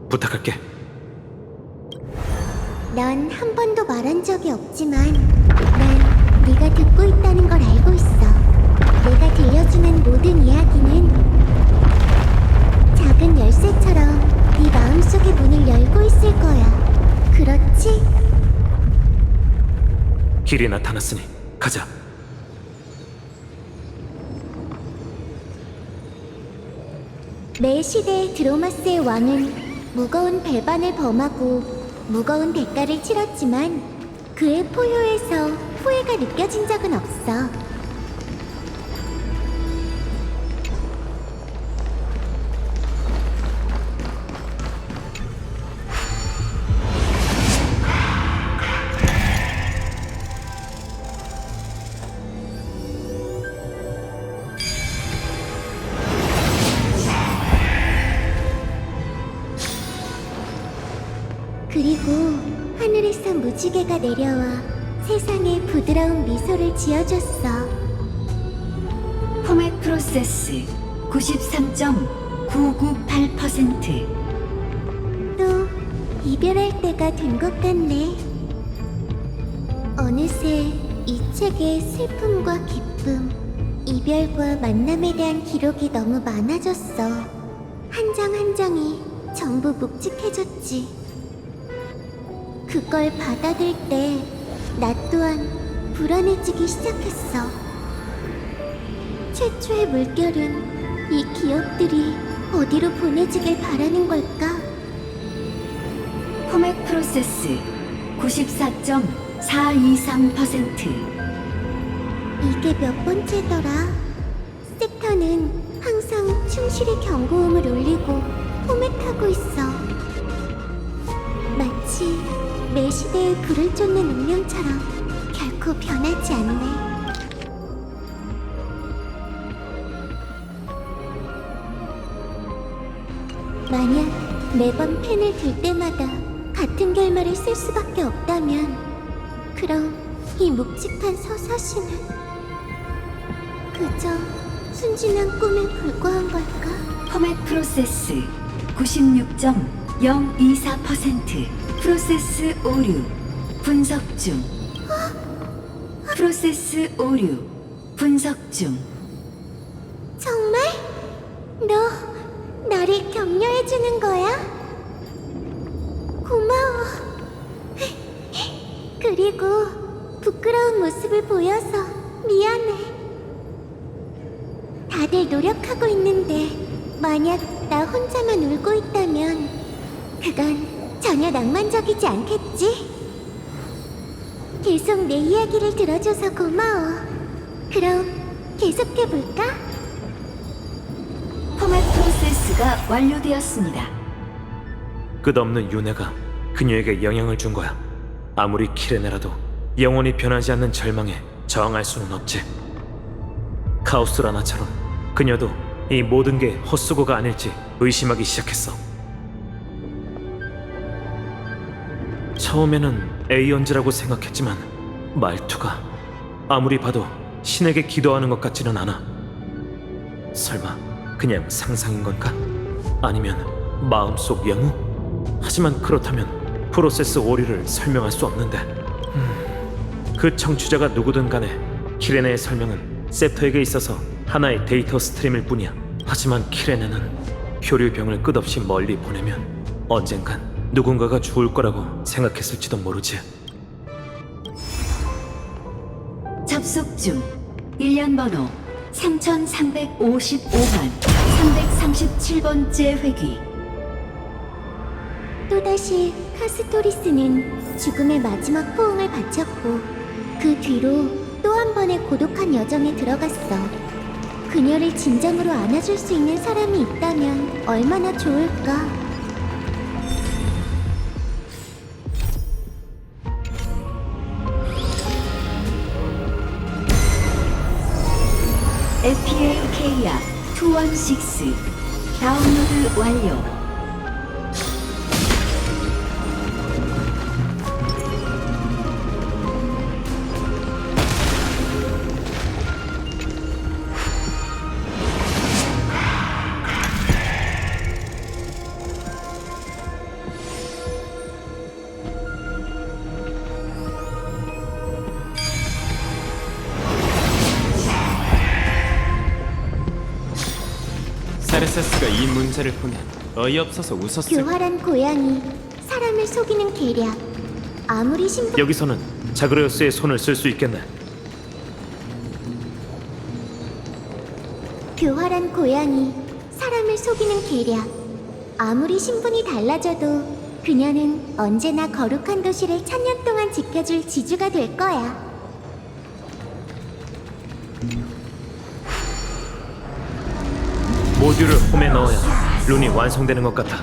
부탁할게. 넌 한 번도 말한 적이 없지만 난 네가 듣고 있다는 걸 알고 있어. 내가 들려주는 모든 이야기는 작은 열쇠처럼 네 마음속의 문을 열고 있을 거야. 그렇지? 길이 나타났으니 가자. 매 시대의 드로마스의 왕은 무거운 배반을 범하고 무거운 대가를 치렀지만 그의 포효에서 후회가 느껴진 적은 없어. 그리고 하늘에서 무지개가 내려와 세상에 부드러운 미소를 지어줬어. 포맷 프로세스 93.998%. 또 이별할 때가 된 것 같네. 어느새 이 책에 슬픔과 기쁨, 이별과 만남에 대한 기록이 너무 많아졌어. 한 장 한 장이 전부 묵직해졌지. 그걸 받아들 때 나 또한 불안해지기 시작했어. 최초의 물결은 이 기억들이 어디로 보내지길 바라는 걸까? 포맷 프로세스 94.423%. 이게 몇 번째더라? 섹터는 항상 충실히 경고음을 울리고 포맷하고 있어. 마치 매 시대의 불을 쫓는 운명처럼 결코 변하지 않네. 만약 매번 펜을 들 때마다 같은 결말을 쓸 수밖에 없다면 그럼 이 묵직한 서사시는 그저 순진한 꿈에 불과한 걸까? 포맷 프로세스 96.024%. 프로세스 오류 분석 중. 프로세스 오류 분석 중. 정말? 너 나를 격려해주는 거야? 고마워. 그리고 부끄러운 모습을 보여서 미안해. 다들 노력하고 있는데 만약 나 혼자만 울고 있다면 그건 전혀 낭만적이지 않겠지? 계속 내 이야기를 들어줘서 고마워. 그럼 계속해볼까? 포맷 프로세스가 완료되었습니다. 끝없는 윤회가 그녀에게 영향을 준 거야. 아무리 키레네라도 영원히 변하지 않는 절망에 저항할 수는 없지. 카오스라나처럼 그녀도 이 모든 게 헛수고가 아닐지 의심하기 시작했어. 처음에는 에이언즈라고 생각했지만 말투가 아무리 봐도 신에게 기도하는 것 같지는 않아. 설마 그냥 상상인 건가? 아니면 마음속 영우? 하지만 그렇다면 프로세스 오류를 설명할 수 없는데 그 청취자가 누구든 간에 키레네의 설명은 셉터에게 있어서 하나의 데이터 스트림일 뿐이야. 하지만 키레네는 표류병을 끝없이 멀리 보내면 언젠간 누군가가 죽을 거라고 생각했을지도 모르지. 접속 중. 일련 번호 3355번 337번째 회귀. 또다시 카스토리스는 죽음의 마지막 포옹을 바쳤고 그 뒤로 또 한 번의 고독한 여정에 들어갔어. 그녀를 진정으로 안아줄 수 있는 사람이 있다면 얼마나 좋을까? FPAK야 216 다운로드 완료. 세르세스가 이 문제를 보면 어이없어서 웃었을 교활한 고양이, 사람을 속이는 계략. 아무리 신분 여기서는 자그레우스의 손을 쓸 수 있겠네. 교활한 고양이, 사람을 속이는 계략. 아무리 신분이 달라져도 그녀는 언제나 거룩한 도시를 천년 동안 지켜줄 지주가 될 거야. 모듈을 홈에 넣어야 룬이 완성되는 것 같아.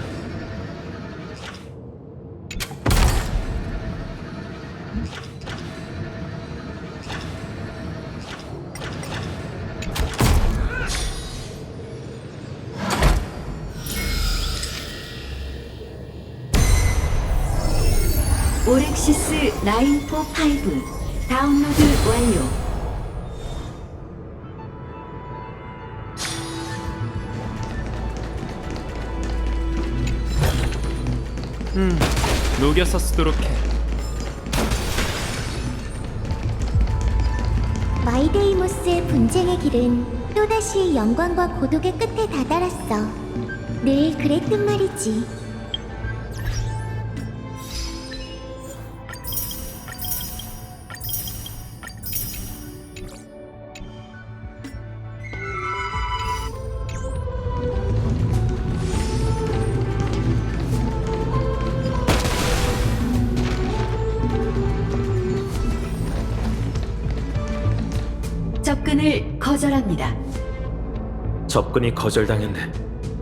오렉시스 945 다운로드 완료. 녹여서 쓰도록 해. 마이데이모스의 분쟁의 길은 또다시 영광과 고독의 끝에 다다랐어. 늘 그랬단 말이지. 접근을 거절합니다. 접근이 거절당했네.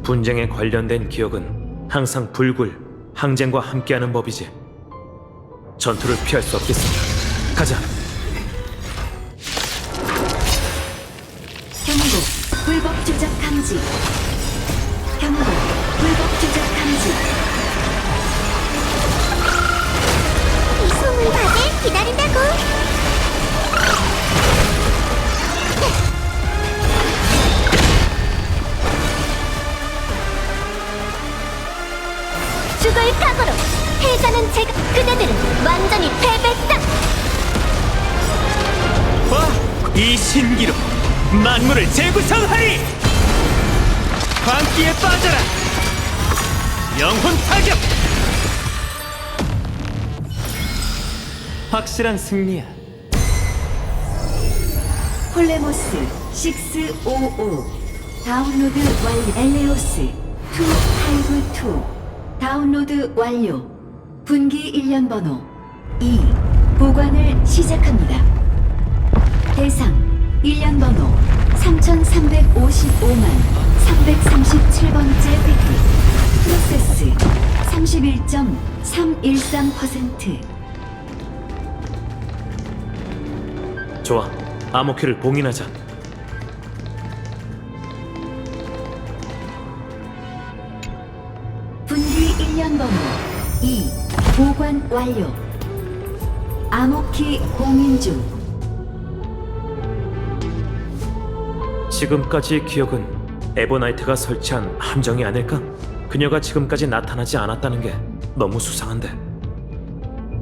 분쟁에 관련된 기억은 항상 불굴, 항쟁과 함께하는 법이지. 전투를 피할 수 없겠어. 가자. 경고, 불법 조작 감지. 경고, 불법 조작 감지. 이 소문 다들 기다린다고. 죽을 각오로 패자는 제가. 그대들은 완전히 패배다. 와! 이 신기로 만물을 재구성하리! 광기에 빠져라! 영혼 타격! 확실한 승리야. 폴레모스 655 다운로드 완료. 엘레오스 252 다운로드 완료. 분기 1년 번호 2 보관을 시작합니다. 대상 1년 번호 3355만 337번째 획득. 프로세스 31.313%. 좋아. 암호키를 봉인하자. 분기 1년 번호 2 보관 완료. 암호키 공인 중. 지금까지의 기억은 에버나이트가 설치한 함정이 아닐까? 그녀가 지금까지 나타나지 않았다는 게 너무 수상한데.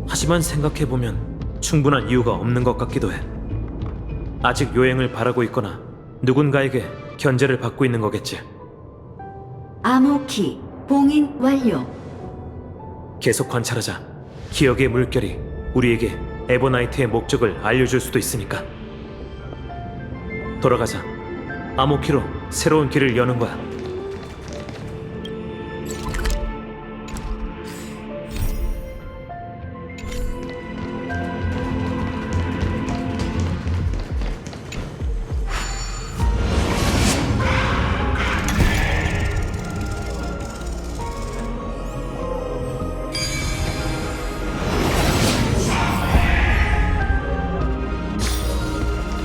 하지만 생각해보면 충분한 이유가 없는 것 같기도 해. 아직 요행을 바라고 있거나 누군가에게 견제를 받고 있는 거겠지. 암호키 봉인 완료. 계속 관찰하자. 기억의 물결이 우리에게 에버나이트의 목적을 알려줄 수도 있으니까. 돌아가자. 암호키로 새로운 길을 여는 거야.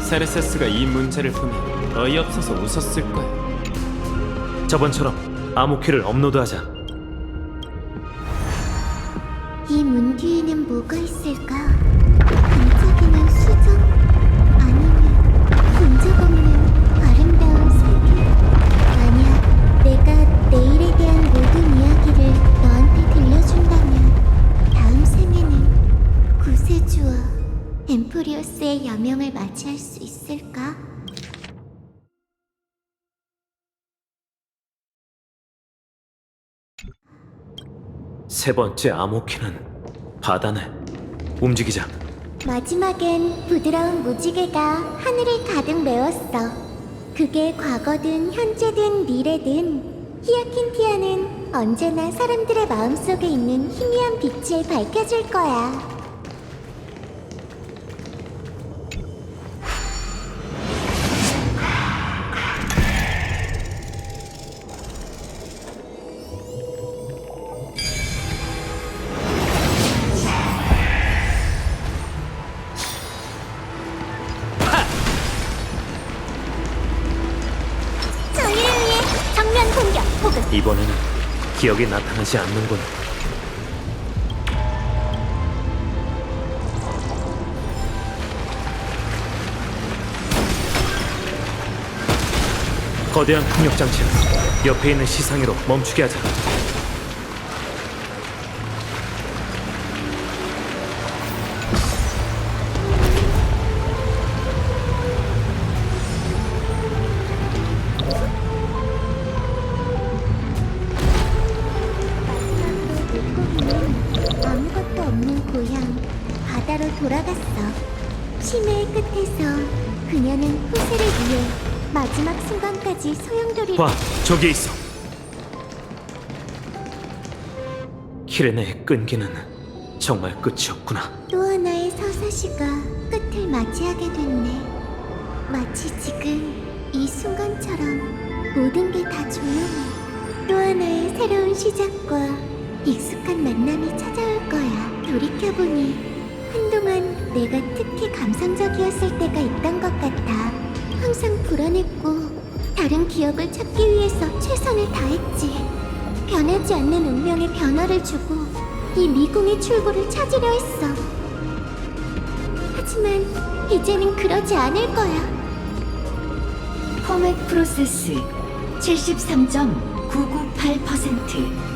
세르세스가 이 문제를 보면 어이없어서 웃었을 거야. 저번처럼 암호키를 업로드하자. 이 문 뒤에는 뭐가 있을까? 반짝이는 수정? 아니면 본 적 없는 아름다운 세계? 만약 내가 내일에 대한 모든 이야기를 너한테 들려준다면 다음 생에는 구세주와 엠프리오스의 여명을 맞이할 수 있을까? 세 번째 암호키는 바다네. 움직이자. 마지막엔 부드러운 무지개가 하늘을 가득 메웠어. 그게 과거든 현재든 미래든 히아킨티아는 언제나 사람들의 마음속에 있는 희미한 빛을 밝혀줄 거야. 정의를 위해 정면 공격 혹은 이번에는 기억이 나타나지 않는군. 거대한 풍력 장치는 옆에 있는 시상으로 멈추게 하자. 물고기는 아무것도 없는 고향 바다로 돌아갔어. 심해의 끝에서 그녀는 후세를 위해 마지막 순간까지 소용돌이를 봐, 저기에 있어. 키레네의 끈기는 정말 끝이 없구나. 또 하나의 서사시가 끝을 맞이하게 됐네. 마치 지금 이 순간처럼 모든 게 다 조용해. 또 하나의 새로운 시작과 익숙한 만남이 찾아올 거야. 돌이켜보니 한동안 내가 특히 감성적이었을 때가 있던 것 같아. 항상 불안했고 다른 기억을 찾기 위해서 최선을 다했지. 변하지 않는 운명에 변화를 주고 이 미궁의 출구를 찾으려 했어. 하지만 이제는 그러지 않을 거야. 포맷 프로세스 73.998%.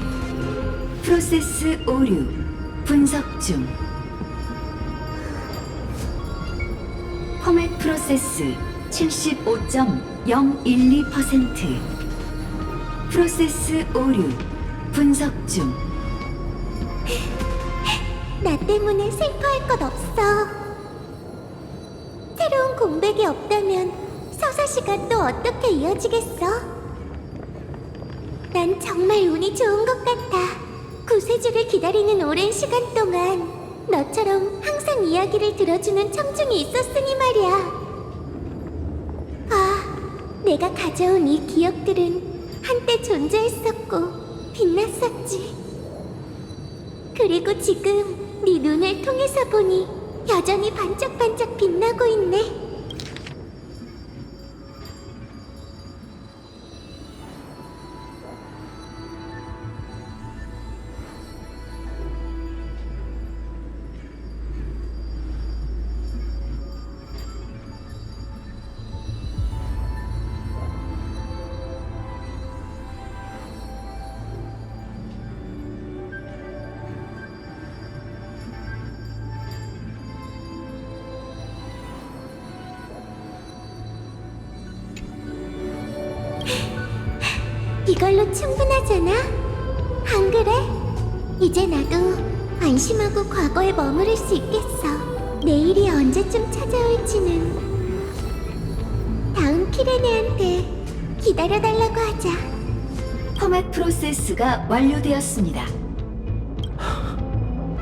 프로세스 오류 분석 중. 포맷 프로세스 75.012%. 프로세스 오류 분석 중. 나 때문에 슬퍼할 것 없어. 새로운 공백이 없다면 서사시가 또 어떻게 이어지겠어? 난 정말 운이 좋은 것 같아. 구세주를 기다리는 오랜 시간 동안 너처럼 항상 이야기를 들어주는 청중이 있었으니 말이야. 아, 내가 가져온 이 기억들은 한때 존재했었고 빛났었지. 그리고 지금 네 눈을 통해서 보니 여전히 반짝반짝 빛나고 있네. 이걸로 충분하잖아? 안 그래? 이제 나도 안심하고 과거에 머무를 수 있겠어. 내일이 언제쯤 찾아올지는 다음 키레네한테 기다려달라고 하자. 포맷 프로세스가 완료되었습니다.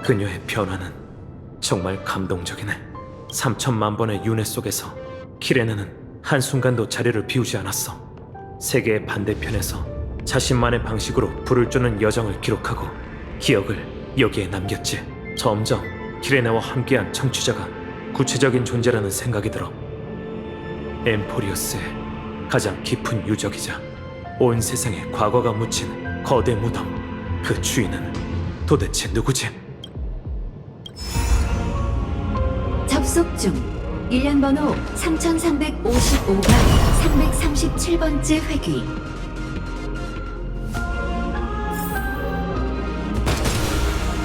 그녀의 변화는 정말 감동적이네. 3천만 번의 윤회 속에서 키레네는 한순간도 자리를 비우지 않았어. 세계의 반대편에서 자신만의 방식으로 불을 쬐는 여정을 기록하고 기억을 여기에 남겼지. 점점 키레네와 함께한 청취자가 구체적인 존재라는 생각이 들어. 엠포리우스의 가장 깊은 유적이자 온 세상에 과거가 묻힌 거대 무덤. 그 주인은 도대체 누구지? 접속 중. 일련 번호 3355가 337번째 회귀.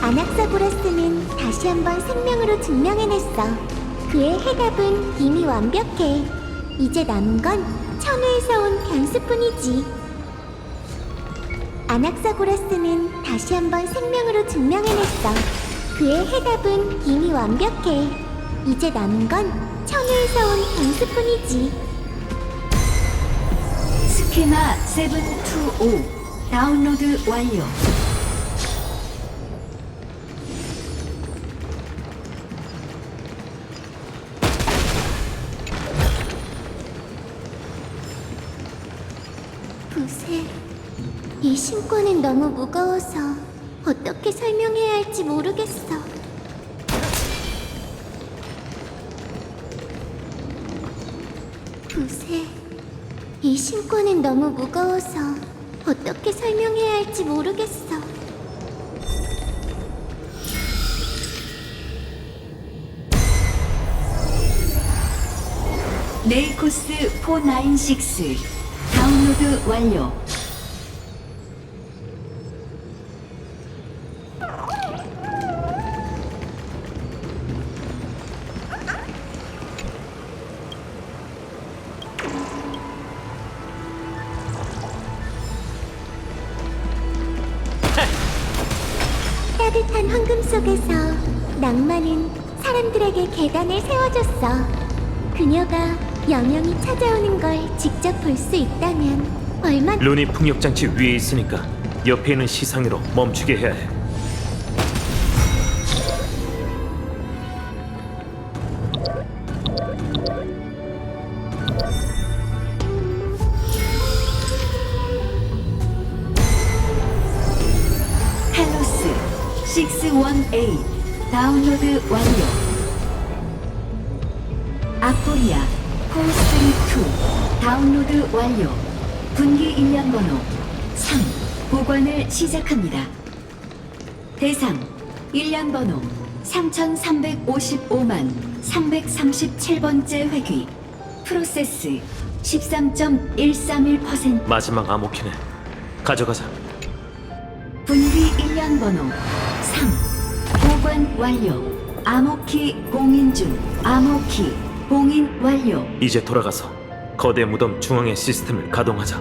아낙사고라스는 다시 한번 생명으로 증명해냈어. 그의 해답은 이미 완벽해. 이제 남은 건 천우에서 온 변수뿐이지. 아낙사고라스는 다시 한번 생명으로 증명해냈어. 그의 해답은 이미 완벽해. 이제 남은 건 천우에서 온 동수뿐이지. 스키마 725 다운로드 완료. 부세, 이 신권은 너무 무거워서 어떻게 설명해야 할지 모르겠어. 부세, 이 신권은 너무 무거워서 어떻게 설명해야 할지 모르겠어. 네이코스 496 다운로드 완료. 따뜻한 황금 속에서 낭만은 사람들에게 계단을 세워줬어. 그녀가 영영이 찾아오는 걸 직접 볼 수 있다면 얼마나 룬이 풍력장치 위에 있으니까 옆에 있는 시상으로 멈추게 해야 해. 칼로스 618 다운로드 완료. 아포리아 432 다운로드 완료. 분기 일련 번호 3 보관을 시작합니다. 대상 일련 번호 3355만 337번째 회귀. 프로세스 13.131%. 마지막 암호키네. 가져가자. 분기 일련 번호 3 보관 완료. 암호키 봉인 중. 암호키 봉인 완료. 이제 돌아가서 거대 무덤 중앙의 시스템을 가동하자.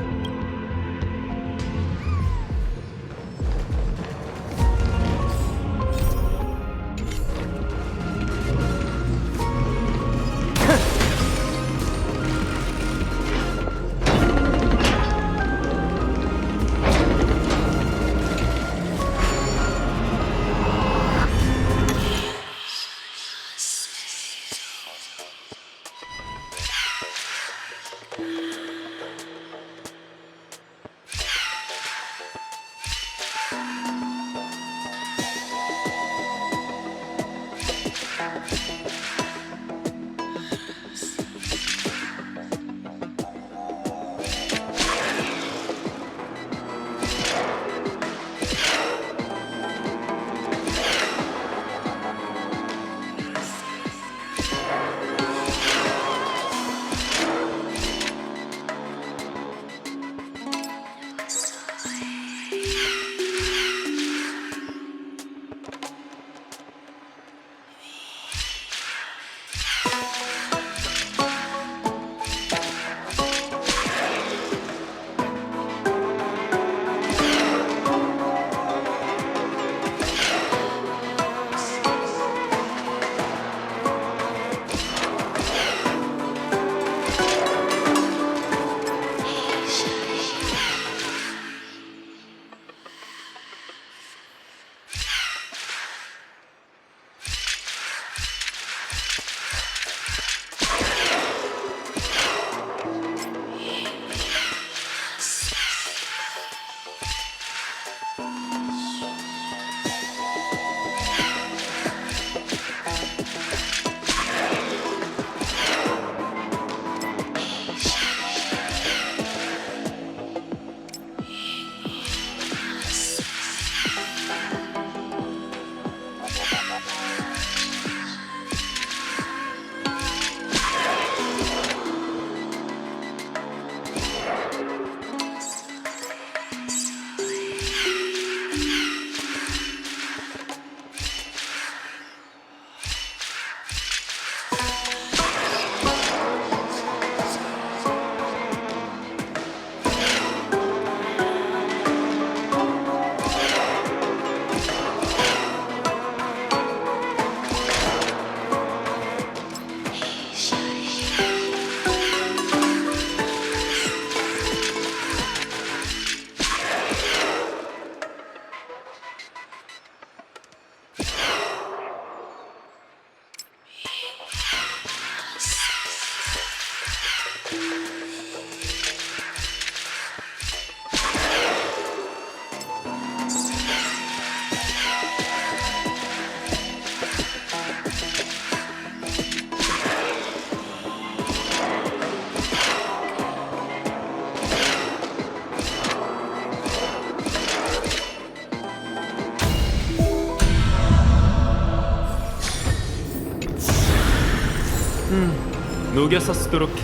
녹여서 쓰도록 해.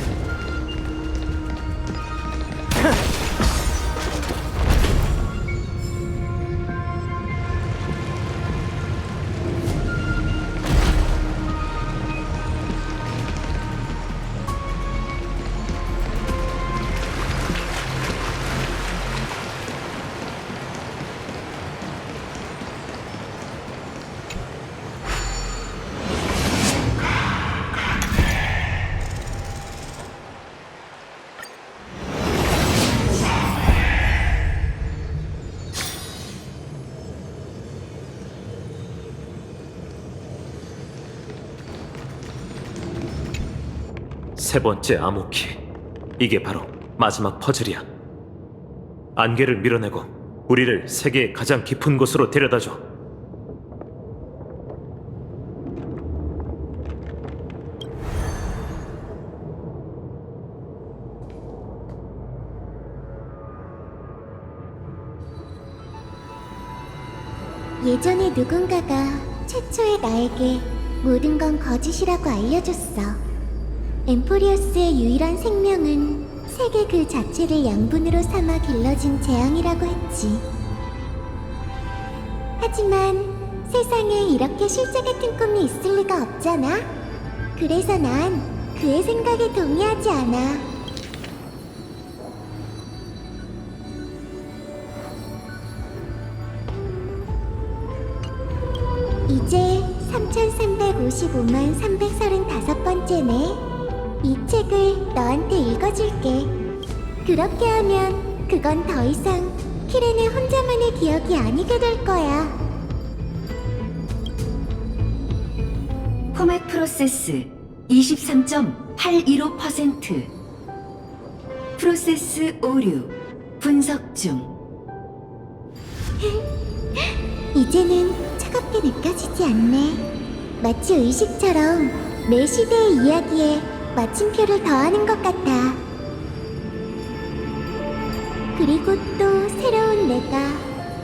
세 번째 암호키. 이게 바로 마지막 퍼즐이야. 안개를 밀어내고 우리를 세계의 가장 깊은 곳으로 데려다줘. 예전에 누군가가 최초의 나에게 모든 건 거짓이라고 알려줬어. 엠포리어스의 유일한 생명은 세계 그 자체를 양분으로 삼아 길러진 재앙이라고 했지. 하지만 세상에 이렇게 실제 같은 꿈이 있을 리가 없잖아. 그래서 난 그의 생각에 동의하지 않아. 이제 3355만 335번째네. 이 책을 너한테 읽어줄게. 그렇게 하면 그건 더 이상 키렌의 혼자만의 기억이 아니게 될 거야. 포맷 프로세스 23.815%. 프로세스 오류 분석 중. 이제는 차갑게 느껴지지 않네. 마치 의식처럼 매 시대의 이야기에 마침표를 더하는 것 같아. 그리고 또 새로운 내가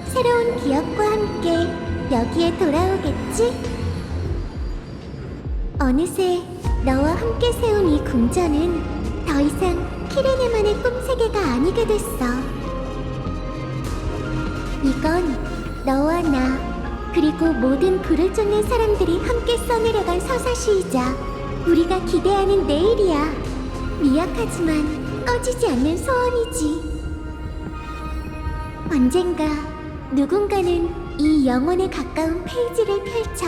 새로운 기억과 함께 여기에 돌아오겠지? 어느새 너와 함께 세운 이 궁전은 더 이상 키레네만의 꿈세계가 아니게 됐어. 이건 너와 나 그리고 모든 불을 쫓는 사람들이 함께 써내려간 서사시이자 우리가 기대하는 내일이야. 미약하지만 꺼지지 않는 소원이지. 언젠가 누군가는 이 영혼에 가까운 페이지를 펼쳐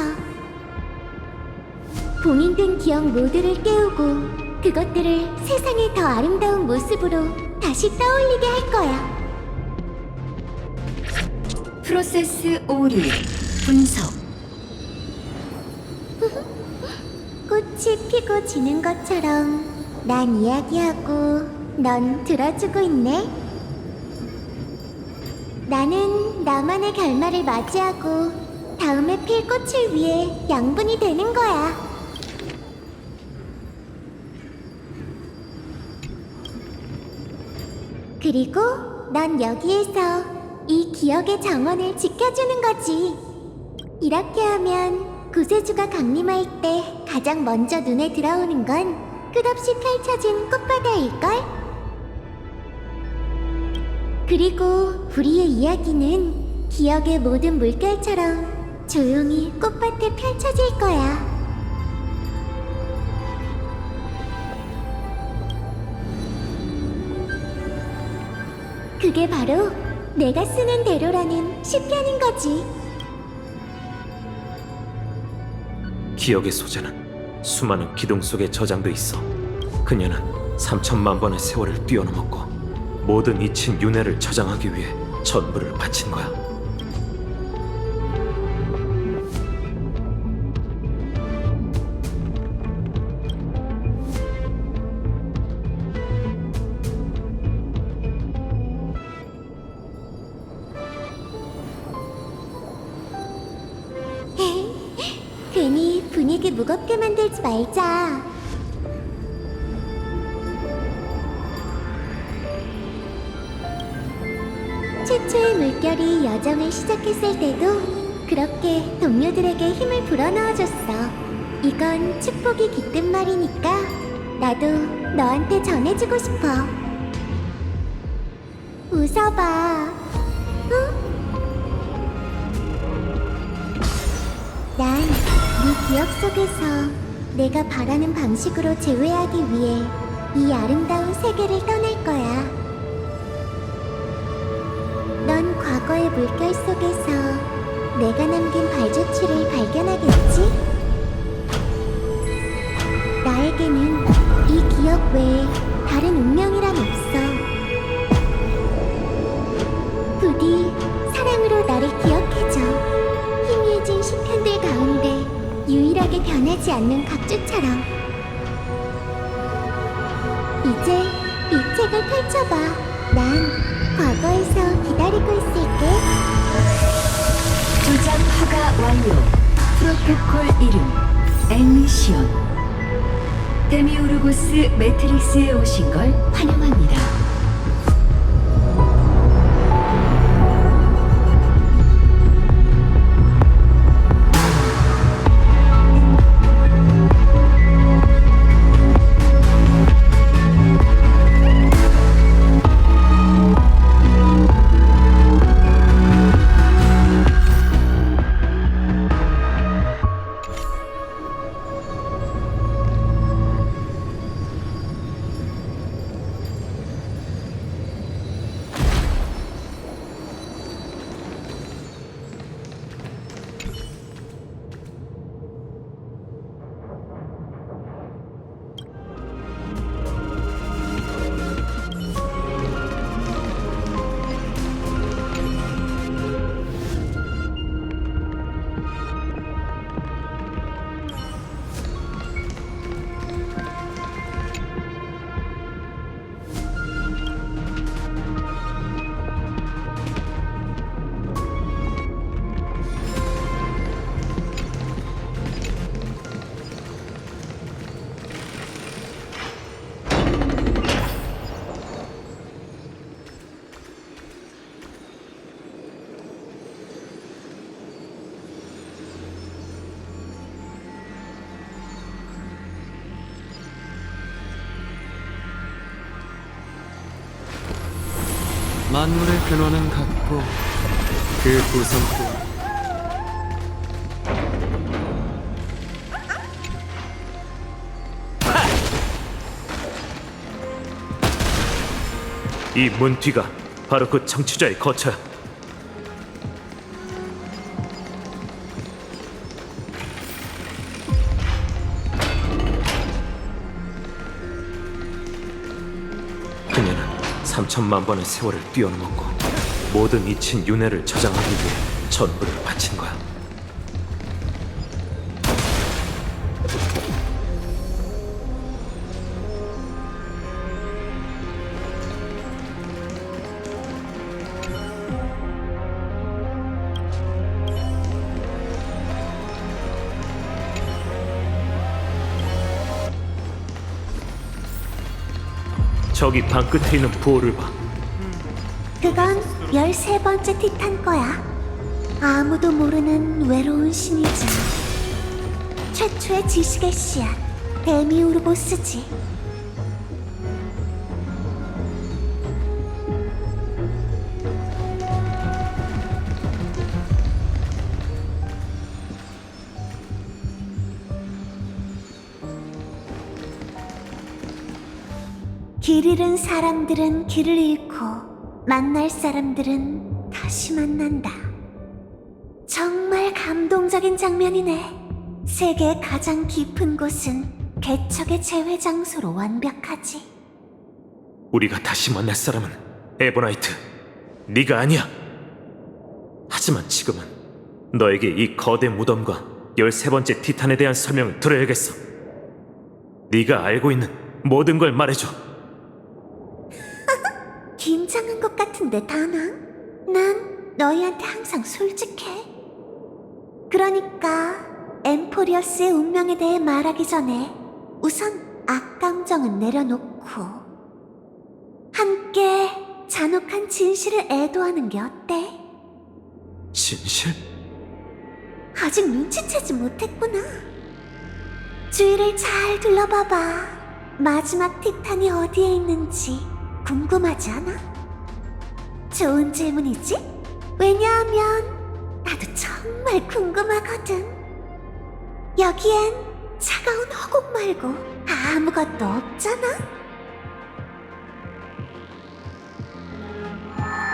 봉인된 기억 모두를 깨우고 그것들을 세상의 더 아름다운 모습으로 다시 떠올리게 할 거야. 프로세스 오류 분석. 꽃이 피고 지는 것처럼 난 이야기하고 넌 들어주고 있네. 나는 나만의 결말을 맞이하고 다음에 필 꽃을 위해 양분이 되는 거야. 그리고 넌 여기에서 이 기억의 정원을 지켜주는 거지. 이렇게 하면 구세주가 강림할 때 가장 먼저 눈에 들어오는 건 끝없이 펼쳐진 꽃바다일걸? 그리고 우리의 이야기는 기억의 모든 물결처럼 조용히 꽃밭에 펼쳐질 거야. 그게 바로 내가 쓰는 대로라는 시편인 거지. 기억의 소재는 수많은 기둥 속에 저장돼 있어. 그녀는 3천만 번의 세월을 뛰어넘었고 모든 잊힌 윤회를 저장하기 위해 전부를 바친 거야. 괜히 분위기 무겁게 만들지 말자. 최초의 물결이 여정을 시작했을 때도 그렇게 동료들에게 힘을 불어넣어줬어. 이건 축복이 깃든 말이니까 나도 너한테 전해주고 싶어. 웃어봐. 응? 난 네 기억 속에서 내가 바라는 방식으로 재회하기 위해 이 아름다운 세계를 떠날 거야. 넌 과거의 물결 속에서 내가 남긴 발자취를 발견하겠지? 나에게는 이 기억 외에 다른 운명이란 없어. 부디 사랑으로 나를 기억해줘. 희미해진 시편들 가운데 유일하게 변하지 않는 각주처럼. 이제 이 책을 펼쳐봐. 난 과거에서 기다리고 있을게. 조작 허가 완료. 프로토콜 이름 앵미시온. 데미우르고스 매트릭스에 오신 걸 환영합니다. 만물의 근원은 같고 그 구성 또한 이 문 뒤가 바로 그 청취자의 거처야. 그녀는 3천만 번의 세월을 뛰어넘었고 모든 잊힌 윤회를 저장하기 위해 전부를 바친 거야. 저기 방 끝에 있는 부호를 봐. 그건 13번째 티탄 거야. 아무도 모르는 외로운 신이자 최초의 지식의 씨앗 데미우르고스지. 길 잃은 사람들은 길을 잃고 만날 사람들은 다시 만난다. 정말 감동적인 장면이네. 세계의 가장 깊은 곳은 개척의 재회 장소로 완벽하지. 우리가 다시 만날 사람은 에버나이트, 네가 아니야. 하지만 지금은 너에게 이 거대 무덤과 13번째 티탄에 대한 설명을 들어야겠어. 네가 알고 있는 모든 걸 말해줘. 긴장한 것 같은데 다나? 난 너희한테 항상 솔직해. 그러니까 엠포리어스의 운명에 대해 말하기 전에 우선 악감정은 내려놓고 함께 잔혹한 진실을 애도하는 게 어때? 진실? 아직 눈치채지 못했구나. 주위를 잘 둘러봐봐. 마지막 티탄이 어디에 있는지 궁금하지 않아? 좋은 질문이지? 왜냐하면 나도 정말 궁금하거든. 여기엔 차가운 허공 말고 아무것도 없잖아?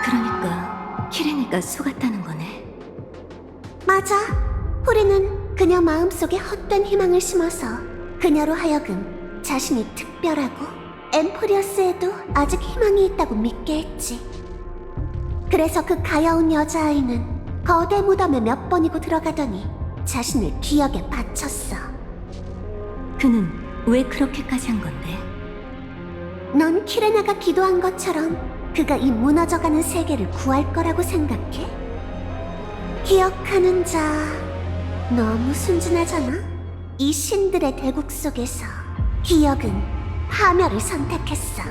그러니까 키레네가 속았다는 거네. 맞아. 우리는 그녀 마음속에 헛된 희망을 심어서 그녀로 하여금 자신이 특별하고 엠포리어스에도 아직 희망이 있다고 믿게 했지. 그래서 그 가여운 여자아이는 거대 무덤에 몇 번이고 들어가더니 자신을 기억에 바쳤어. 그는 왜 그렇게까지 한 건데? 넌 키레나가 기도한 것처럼 그가 이 무너져가는 세계를 구할 거라고 생각해? 기억하는 자 너무 순진하잖아? 이 신들의 대국 속에서 기억은 파멸을 선택했어.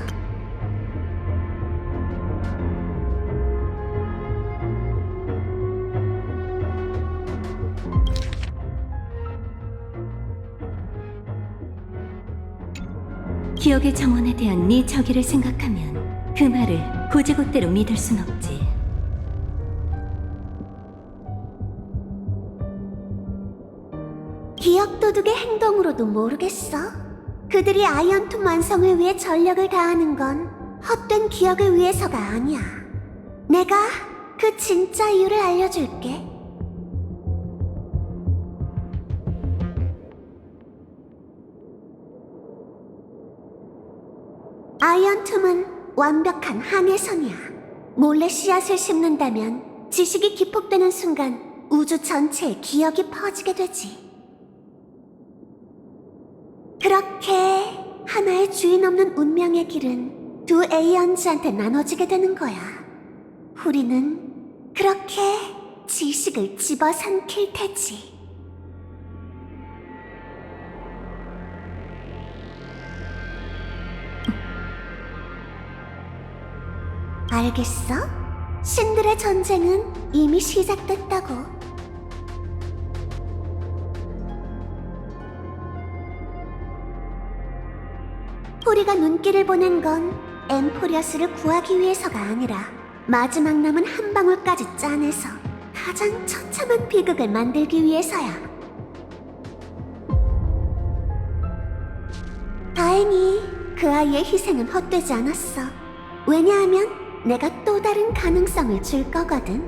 기억의 정원에 대한 네 저기를 생각하면 그 말을 고지고대로 믿을 순 없지. 기억 도둑의 행동으로도 모르겠어. 그들이 아이언툼 완성을 위해 전력을 다하는 건 헛된 기억을 위해서가 아니야. 내가 그 진짜 이유를 알려줄게. 아이언툼은 완벽한 항해선이야. 몰래 씨앗을 심는다면 지식이 기폭되는 순간 우주 전체에 기억이 퍼지게 되지. 그렇게 하나의 주인 없는 운명의 길은 두 에이언즈한테 나눠지게 되는 거야. 우리는 그렇게 지식을 집어삼킬 테지. 알겠어? 신들의 전쟁은 이미 시작됐다고. 우리가 눈길을 보낸 건 엠포리어스를 구하기 위해서가 아니라 마지막 남은 한 방울까지 짜내서 가장 처참한 비극을 만들기 위해서야. 다행히 그 아이의 희생은 헛되지 않았어. 왜냐하면 내가 또 다른 가능성을 줄 거거든.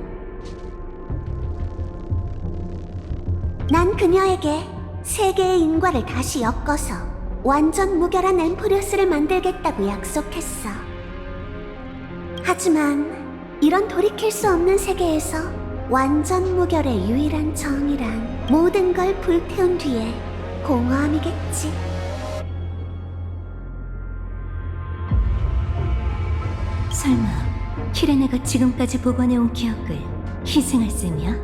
난 그녀에게 세계의 인과를 다시 엮어서 완전 무결한 엠포리어스를 만들겠다고 약속했어. 하지만 이런 돌이킬 수 없는 세계에서 완전 무결의 유일한 정의란 모든 걸 불태운 뒤에 공허함이겠지. 설마 키레네가 지금까지 복원해온 기억을 희생할 셈이야?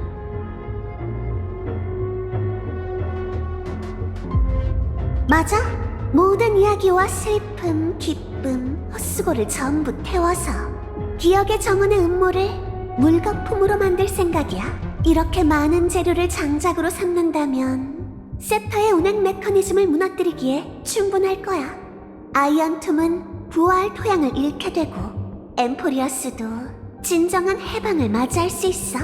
맞아. 모든 이야기와 슬픔, 기쁨, 헛수고를 전부 태워서 기억의 정원의 음모를 물거품으로 만들 생각이야. 이렇게 많은 재료를 장작으로 삼는다면 세파의 운행 메커니즘을 무너뜨리기에 충분할 거야. 아이언툼은 부활 토양을 잃게 되고 엠포리어스도 진정한 해방을 맞이할 수 있어.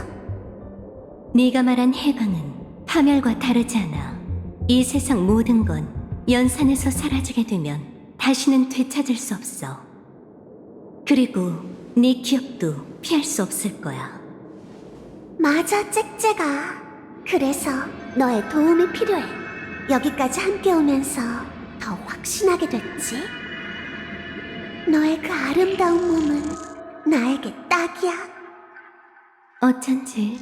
네가 말한 해방은 파멸과 다르지 않아. 이 세상 모든 건 연산에서 사라지게 되면 다시는 되찾을 수 없어. 그리고 네 기억도 피할 수 없을 거야. 맞아, 짹짹아. 그래서 너의 도움이 필요해. 여기까지 함께 오면서 더 확신하게 됐지. 너의 그 아름다운 몸은 나에게 딱이야. 어쩐지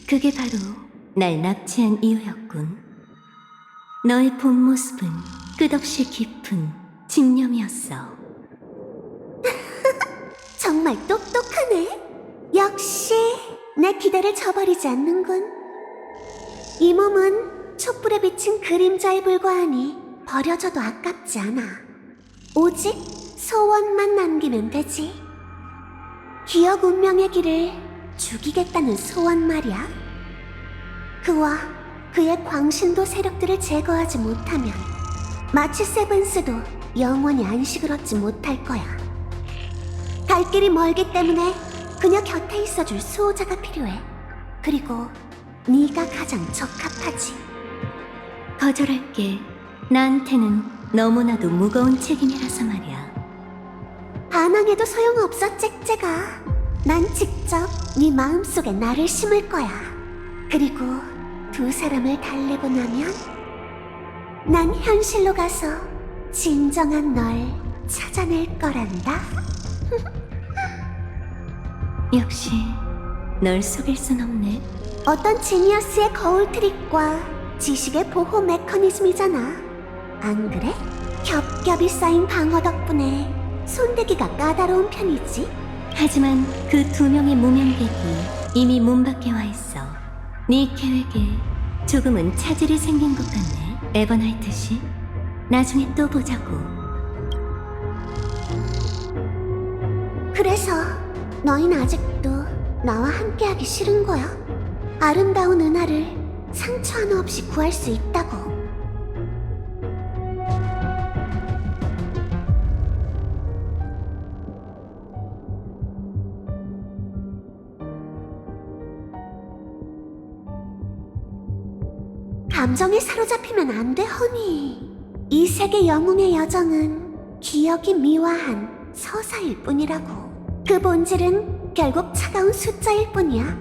그게 바로 날 납치한 이유였군. 너의 본 모습은 끝없이 깊은 집념이었어. 정말 똑똑하네. 역시 내 기대를 저버리지 않는군. 이 몸은 촛불에 비친 그림자에 불과하니 버려져도 아깝지 않아. 오직 소원만 남기면 되지. 기억 운명의 길을 죽이겠다는 소원 말이야. 그와 그의 광신도 세력들을 제거하지 못하면 마치 세븐스도 영원히 안식을 얻지 못할 거야. 갈 길이 멀기 때문에 그녀 곁에 있어줄 수호자가 필요해. 그리고 네가 가장 적합하지. 거절할게. 나한테는 너무나도 무거운 책임이라서 말이야. 반항해도 소용없어, 짹짹아. 난 직접 네 마음속에 나를 심을 거야. 그리고 두 사람을 달래보나면 난 현실로 가서 진정한 널 찾아낼 거란다. 역시 널 속일 순 없네. 어떤 지니어스의 거울 트릭과 지식의 보호 메커니즘이잖아. 안 그래? 겹겹이 쌓인 방어 덕분에 손대기가 까다로운 편이지. 하지만 그 두 명의 무명객이 이미 문 밖에 와 있어. 네 계획에 조금은 차질이 생긴 것 같네. 에버나이트 씨, 나중에 또 보자고. 그래서 너희는 아직도 나와 함께하기 싫은 거야? 아름다운 은하를 상처 하나 없이 구할 수 있다고. 감정에 사로잡히면 안 돼, 허니. 이 세계 영웅의 여정은 기억이 미화한 서사일 뿐이라고. 그 본질은 결국 차가운 숫자일 뿐이야.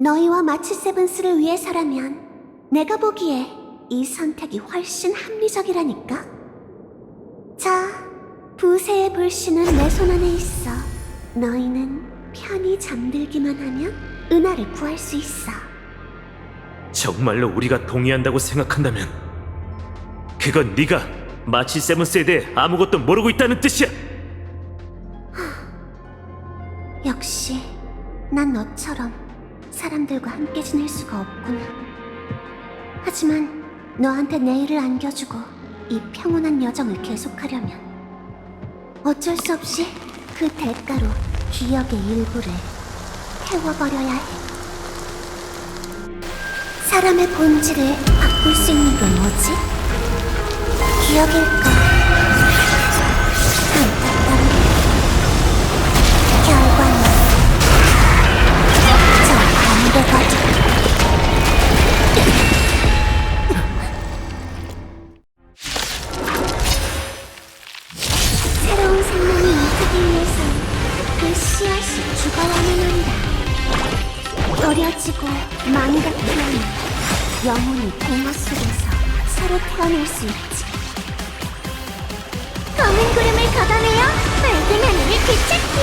너희와 마치 세븐스를 위해서라면 내가 보기에 이 선택이 훨씬 합리적이라니까. 자, 부세의 불씨는 내 손 안에 있어. 너희는 편히 잠들기만 하면 은하를 구할 수 있어. 정말로 우리가 동의한다고 생각한다면 그건 네가 마치 세븐스에 대해 아무것도 모르고 있다는 뜻이야. 역시 난 너처럼 사람들과 함께 지낼 수가 없구나. 하지만 너한테 내일을 안겨주고 이 평온한 여정을 계속하려면 어쩔 수 없이 그 대가로 기억의 일부를 태워버려야 해. 사람의 본질을 바꿀 수 있는 게 뭐지? 기억일까? 안타까운 결과는 저 반대거든. 새로운 생명이 잉태기 위해서 그 씨앗이 죽어야만 한다. 어려지고 망이가 태어나 영혼이 공허 속에서 서로 태어날 수 있지. 검은 구름을 걷어내어 맑은 하늘을 되찾기.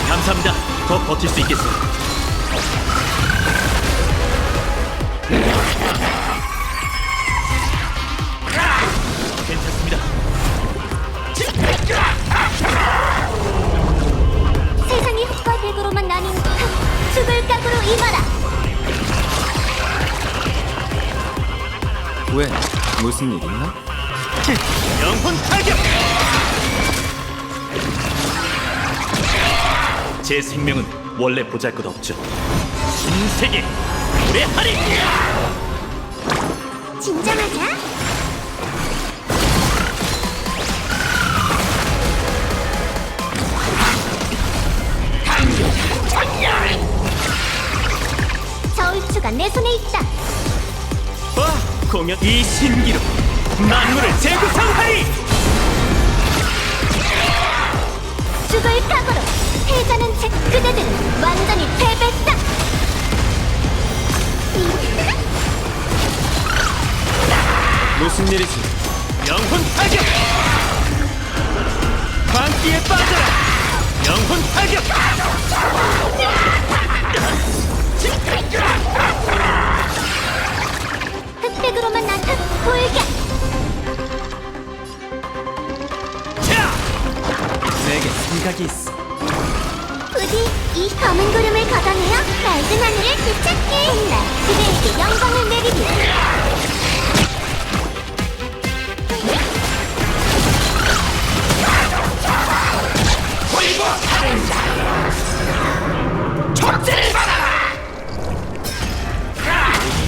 감사합니다. 더 버틸 수 있겠어요. 괜찮습니다. 세상이 흙과 백으로만 나뉜 죽을 각오로 임하라. 왜? 무슨 일 있나? 영혼 타격! 제 생명은 원래 보잘것없죠. 신세계 노래하리! 진정하자. 저울추가 내 손에 있다. 공연 이 신기로 만물을 재구성하리! 죽을 각오로 패자는 책 그대들은 완전히 패배다. 무슨 일이지? 영혼 타격! 광기에 빠져라! 영혼 타격! 흑백으로만 난 흑불격. 내게 생각이 있어. 부디 이 검은 구름을 걷어내어 맑은 하늘을 되찾기. 나 그대에게 영광을 내리리. 적재를 받아라!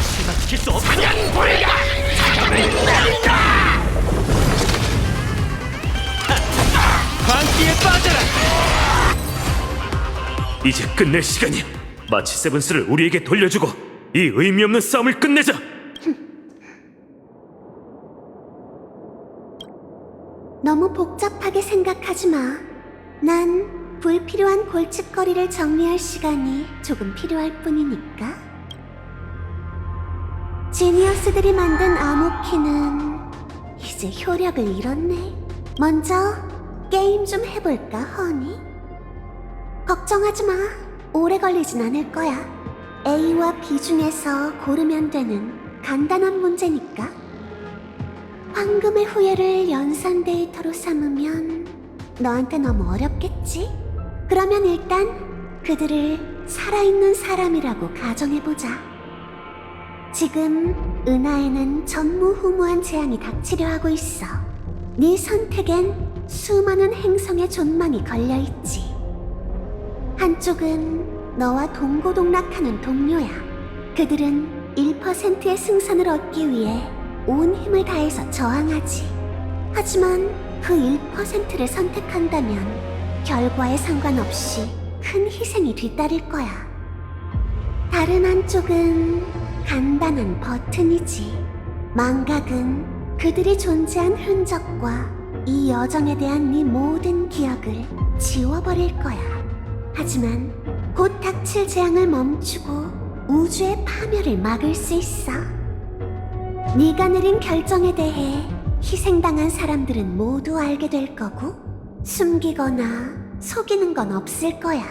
시작시킬 수 없어! 불가! 여기에 빠져라! 이제 끝낼 시간이야. 마치 세븐스를 우리에게 돌려주고 이 의미 없는 싸움을 끝내자. 너무 복잡하게 생각하지 마. 난 불필요한 골칫거리를 정리할 시간이 조금 필요할 뿐이니까. 지니어스들이 만든 암호키는 이제 효력을 잃었네. 먼저 게임 좀 해볼까, 허니? 걱정하지 마. 오래 걸리진 않을 거야. A와 B 중에서 고르면 되는 간단한 문제니까. 황금의 후예를 연산 데이터로 삼으면 너한테 너무 어렵겠지? 그러면 일단 그들을 살아있는 사람이라고 가정해보자. 지금 은하에는 전무후무한 재앙이 닥치려 하고 있어. 네 선택엔 수많은 행성의 존망이 걸려있지. 한쪽은 너와 동고동락하는 동료야. 그들은 1%의 승산을 얻기 위해 온 힘을 다해서 저항하지. 하지만 그 1%를 선택한다면 결과에 상관없이 큰 희생이 뒤따를 거야. 다른 한쪽은 간단한 버튼이지. 망각은 그들이 존재한 흔적과 이 여정에 대한 네 모든 기억을 지워버릴 거야. 하지만 곧 닥칠 재앙을 멈추고 우주의 파멸을 막을 수 있어. 네가 내린 결정에 대해 희생당한 사람들은 모두 알게 될 거고 숨기거나 속이는 건 없을 거야.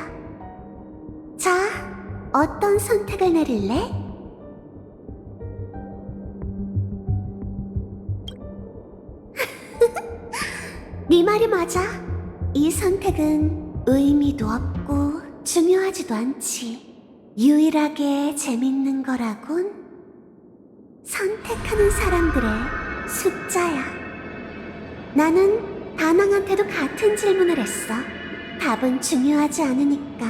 자, 어떤 선택을 내릴래? 네 말이 맞아. 이 선택은 의미도 없고 중요하지도 않지. 유일하게 재밌는 거라곤 선택하는 사람들의 숫자야. 나는 다낭한테도 같은 질문을 했어. 답은 중요하지 않으니까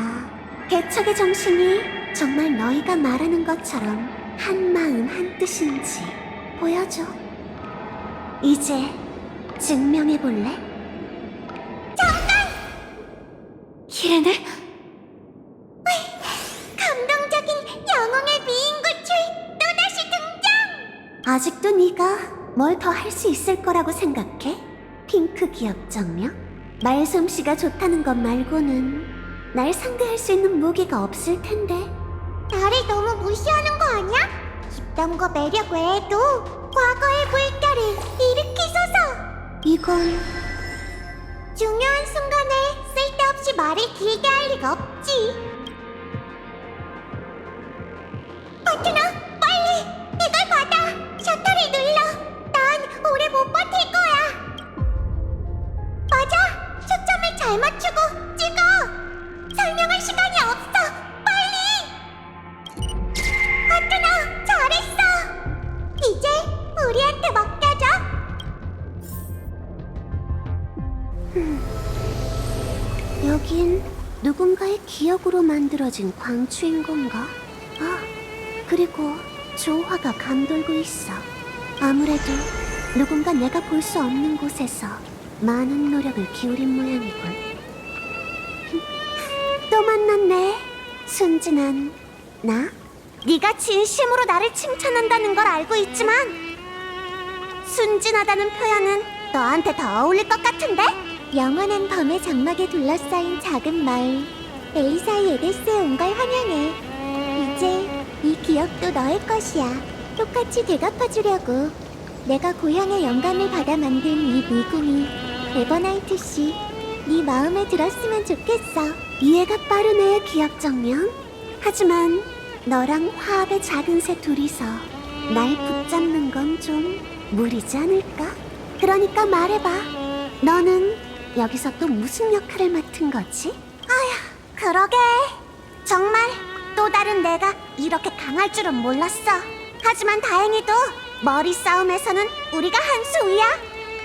개척의 정신이 정말 너희가 말하는 것처럼 한 마음 한 뜻인지 보여줘. 이제 증명해볼래? 키레네? 감동적인 영웅의 미인구출 또다시 등장! 아직도 네가 뭘 더 할 수 있을 거라고 생각해? 핑크 기억정령? 말솜씨가 좋다는 것 말고는 날 상대할 수 있는 무기가 없을 텐데. 나를 너무 무시하는 거 아니야? 입담과 매력 외에도 과거의 물결을 일으키소서! 이건 중요한 순간에 쓸데없이 말을 길게 할 리가 없지. 버튼아, 빨리! 이걸 받아! 셔터를 눌러! 난 오래 못 버틸 거야! 맞아! 초점을 잘 맞추고 찍어! 설명할 시간이 없어! 빨리! 버튼아, 잘했어! 이제 우리한테 맡겨줘! 여긴 누군가의 기억으로 만들어진 광추인 건가? 아, 그리고 조화가 감돌고 있어. 아무래도 누군가 내가 볼 수 없는 곳에서 많은 노력을 기울인 모양이군. 또 만났네, 순진한 나? 네가 진심으로 나를 칭찬한다는 걸 알고 있지만 순진하다는 표현은 너한테 더 어울릴 것 같은데? 영원한 밤의 장막에 둘러싸인 작은 마을 엘리사의 에데스에 온 걸 환영해. 이제 이 기억도 너의 것이야. 똑같이 되갚아주려고. 내가 고향의 영감을 받아 만든 이 미궁이 에버나이트 씨, 네 마음에 들었으면 좋겠어. 이해가 빠르네, 기억정령. 하지만 너랑 화합의 작은 새 둘이서 날 붙잡는 건 좀 무리지 않을까? 그러니까 말해봐. 너는 여기서 또 무슨 역할을 맡은 거지? 아휴, 그러게. 정말 또 다른 내가 이렇게 강할 줄은 몰랐어. 하지만 다행히도 머리 싸움에서는 우리가 한 수 위야.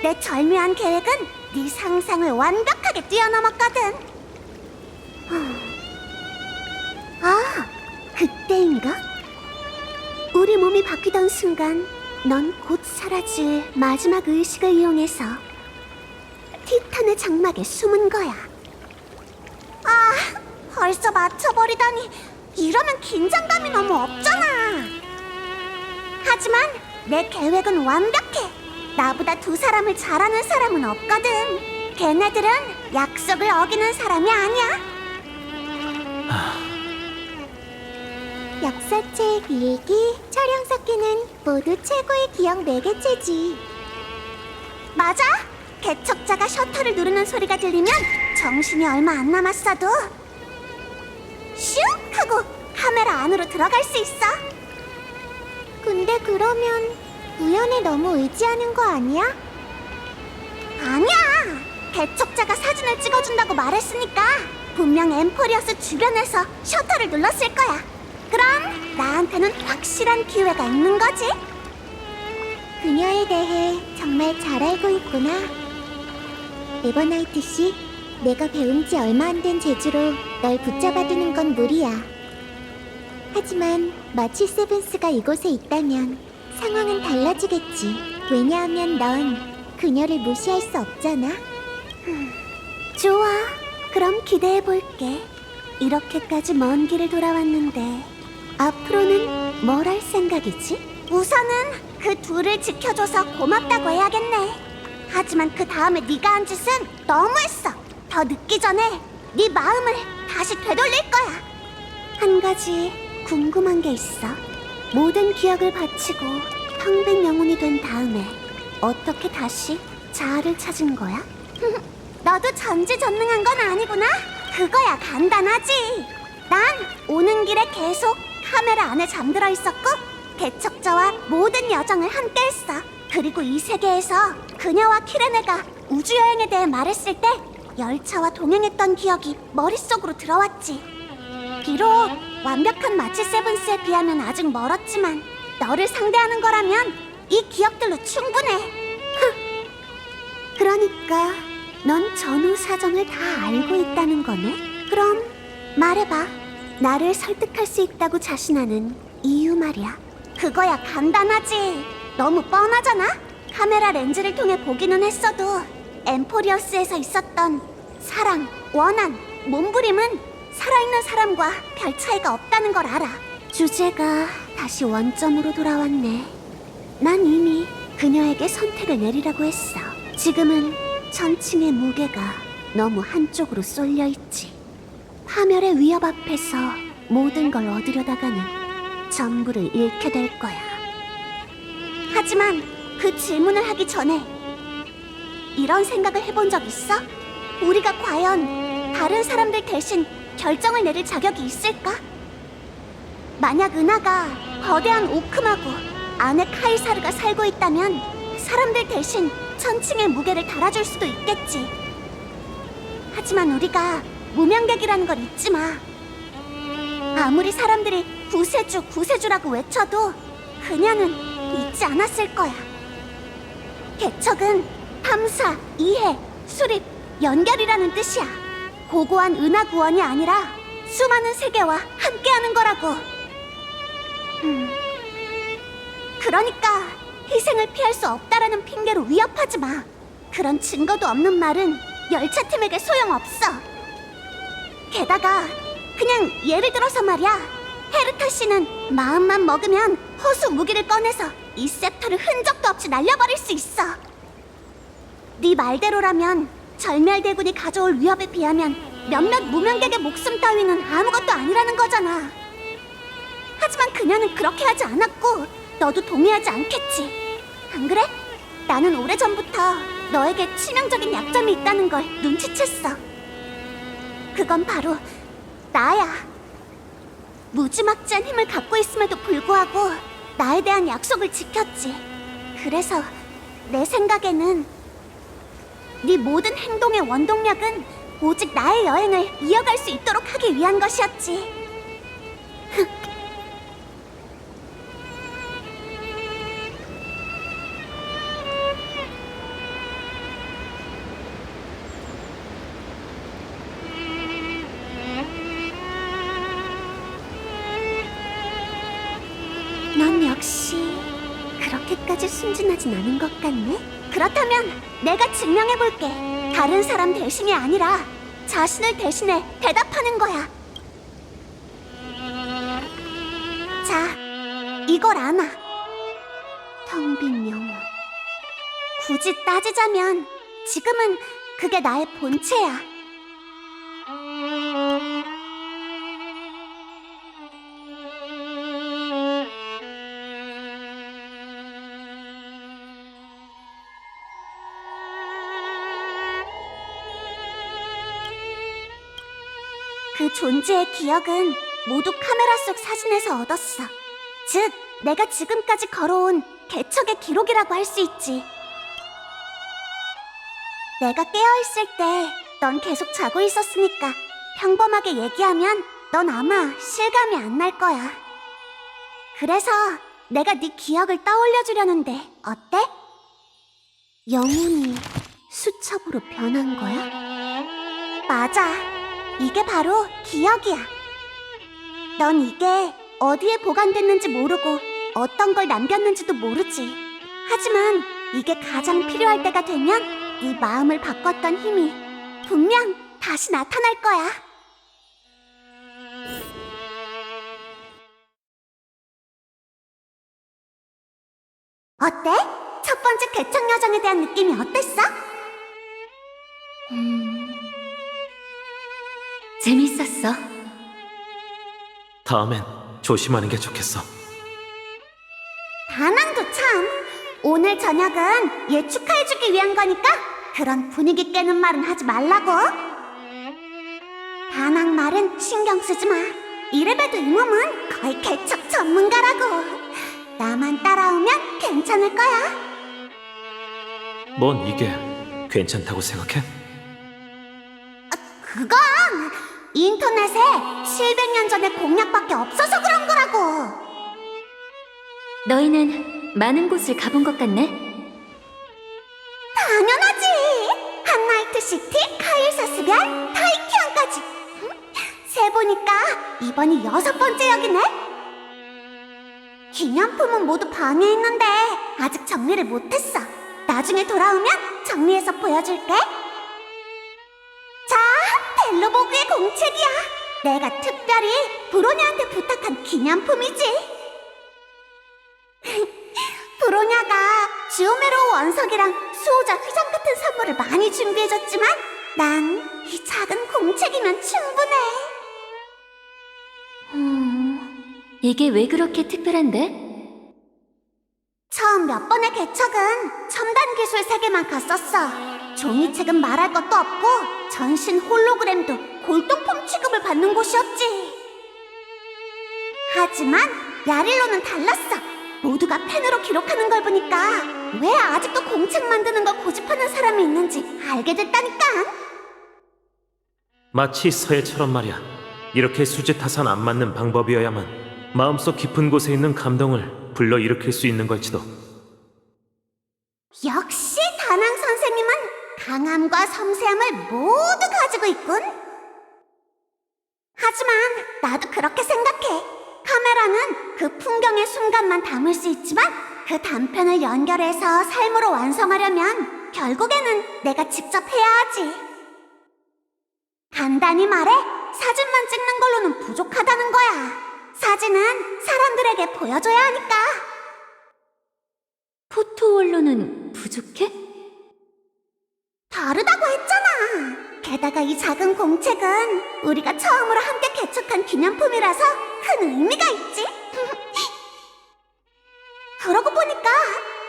내 절묘한 계획은 네 상상을 완벽하게 뛰어넘었거든. 아, 그때인가? 우리 몸이 바뀌던 순간 넌 곧 사라질 마지막 의식을 이용해서 티탄의 장막에 숨은 거야. 아, 벌써 맞춰버리다니. 이러면 긴장감이 너무 없잖아. 하지만 내 계획은 완벽해. 나보다 두 사람을 잘하는 사람은 없거든. 걔네들은 약속을 어기는 사람이 아니야. 역사책, 일기, 촬영 섞기는 모두 최고의 기억 매개체지. 맞아! 개척자가 셔터를 누르는 소리가 들리면 정신이 얼마 안 남았어도 슉! 하고 카메라 안으로 들어갈 수 있어. 근데 그러면 우연에 너무 의지하는 거 아니야? 아니야! 개척자가 사진을 찍어준다고 말했으니까 분명 엠포리어스 주변에서 셔터를 눌렀을 거야. 그럼 나한테는 확실한 기회가 있는 거지? 그녀에 대해 정말 잘 알고 있구나. 에버나이트 씨, 내가 배운 지 얼마 안 된 재주로 널 붙잡아두는 건 무리야. 하지만 마치 세븐스가 이곳에 있다면 상황은 달라지겠지. 왜냐하면 넌 그녀를 무시할 수 없잖아. 좋아, 그럼 기대해볼게. 이렇게까지 먼 길을 돌아왔는데 앞으로는 뭘 할 생각이지? 우선은 그 둘을 지켜줘서 고맙다고 해야겠네. 하지만 그 다음에 네가 한 짓은 너무했어. 더 늦기 전에 네 마음을 다시 되돌릴 거야. 한 가지 궁금한 게 있어. 모든 기억을 바치고 텅 빈 영혼이 된 다음에 어떻게 다시 자아를 찾은 거야? 너도 전지전능한 건 아니구나. 그거야 간단하지. 난 오는 길에 계속 카메라 안에 잠들어 있었고 개척자와 모든 여정을 함께 했어. 그리고 이 세계에서 그녀와 키레네가 우주여행에 대해 말했을 때 열차와 동행했던 기억이 머릿속으로 들어왔지. 비록 완벽한 마치 세븐스에 비하면 아직 멀었지만 너를 상대하는 거라면 이 기억들로 충분해. 그러니까 넌 전후 사정을 다 알고 있다는 거네? 그럼 말해봐. 나를 설득할 수 있다고 자신하는 이유 말이야. 그거야 간단하지. 너무 뻔하잖아? 카메라 렌즈를 통해 보기는 했어도 엠포리어스에서 있었던 사랑, 원한, 몸부림은 살아있는 사람과 별 차이가 없다는 걸 알아. 주제가 다시 원점으로 돌아왔네. 난 이미 그녀에게 선택을 내리라고 했어. 지금은 천칭의 무게가 너무 한쪽으로 쏠려있지. 파멸의 위협 앞에서 모든 걸 얻으려다가는 전부를 잃게 될 거야. 하지만 그 질문을 하기 전에 이런 생각을 해본 적 있어? 우리가 과연 다른 사람들 대신 결정을 내릴 자격이 있을까? 만약 은하가 거대한 오크마고 안에 카이사르가 살고 있다면 사람들 대신 천칭의 무게를 달아줄 수도 있겠지. 하지만 우리가 무명객이라는 걸 잊지 마. 아무리 사람들이 구세주, 구세주라고 외쳐도 그녀는 잊지 않았을 거야. 개척은 탐사, 이해, 수립, 연결이라는 뜻이야. 고고한 은하 구원이 아니라 수많은 세계와 함께하는 거라고. 그러니까 희생을 피할 수 없다라는 핑계로 위협하지 마. 그런 증거도 없는 말은 열차팀에게 소용없어. 게다가 그냥 예를 들어서 말이야. 헤르타 씨는 마음만 먹으면 호수 무기를 꺼내서 이 섹터를 흔적도 없이 날려버릴 수 있어. 네 말대로라면 절멸대군이 가져올 위협에 비하면 몇몇 무명객의 목숨 따위는 아무것도 아니라는 거잖아. 하지만 그녀는 그렇게 하지 않았고 너도 동의하지 않겠지. 안 그래? 나는 오래전부터 너에게 치명적인 약점이 있다는 걸 눈치챘어. 그건 바로 나야. 무지막지한 힘을 갖고 있음에도 불구하고 나에 대한 약속을 지켰지. 그래서 내 생각에는 네 모든 행동의 원동력은 오직 나의 여행을 이어갈 수 있도록 하기 위한 것이었지. 넌 역시 그렇게까지 순진하진 않은 것 같네. 그렇다면 내가 증명해볼게. 다른 사람 대신이 아니라 자신을 대신해 대답하는 거야. 자, 이걸 안아. 텅 빈 영혼. 굳이 따지자면 지금은 그게 나의 본체야. 그 존재의 기억은 모두 카메라 속 사진에서 얻었어. 즉, 내가 지금까지 걸어온 개척의 기록이라고 할 수 있지. 내가 깨어있을 때 넌 계속 자고 있었으니까 평범하게 얘기하면 넌 아마 실감이 안 날 거야. 그래서 내가 네 기억을 떠올려주려는데 어때? 영혼이 수첩으로 변한 거야? 맞아. 이게 바로 기억이야. 넌 이게 어디에 보관됐는지 모르고 어떤 걸 남겼는지도 모르지. 하지만 이게 가장 필요할 때가 되면 네 마음을 바꿨던 힘이 분명 다시 나타날 거야. 어때? 첫 번째 개척 여정에 대한 느낌이 어땠어? 재밌었어. 다음엔 조심하는 게 좋겠어. 다낭도 참. 오늘 저녁은 얘 축하해주기 위한 거니까 그런 분위기 깨는 말은 하지 말라고. 다낭 말은 신경 쓰지 마. 이래봬도 이 몸은 거의 개척 전문가라고. 나만 따라오면 괜찮을 거야. 넌 이게 괜찮다고 생각해? 그건 인터넷에 700년 전의 공약밖에 없어서 그런 거라고. 너희는 많은 곳을 가본 것 같네? 당연하지. 한나이트시티, 카일사스별, 타이키안까지. 세보니까 이번이 6번째 역이네. 기념품은 모두 방에 있는데 아직 정리를 못했어. 나중에 돌아오면 정리해서 보여줄게. 자, 벨로보그의 공책이야. 내가 특별히 브로냐한테 부탁한 기념품이지. 브로냐가 주오메로 원석이랑 수호자 휘장 같은 선물을 많이 준비해줬지만 난 이 작은 공책이면 충분해. 이게 왜 그렇게 특별한데? 처음 몇 번의 개척은 첨단 기술 세계만 갔었어. 종이책은 말할 것도 없고 전신 홀로그램도 골동품 취급을 받는 곳이었지. 하지만 야릴로는 달랐어. 모두가 펜으로 기록하는 걸 보니까 왜 아직도 공책 만드는 걸 고집하는 사람이 있는지 알게 됐다니까. 마치 서예처럼 말이야. 이렇게 수지타산 안 맞는 방법이어야만 마음속 깊은 곳에 있는 감동을 불러일으킬 수 있는 걸지도. 역시 다낭 선생님은 강함과 섬세함을 모두 가지고 있군. 하지만 나도 그렇게 생각해. 카메라는 그 풍경의 순간만 담을 수 있지만 그 단편을 연결해서 삶으로 완성하려면 결국에는 내가 직접 해야 하지. 간단히 말해 사진만 찍는 걸로는 부족하다는 거야. 사진은 사람들에게 보여줘야 하니까. 포토월로는 부족해? 다르다고 했잖아. 게다가 이 작은 공책은 우리가 처음으로 함께 개척한 기념품이라서 큰 의미가 있지. 그러고 보니까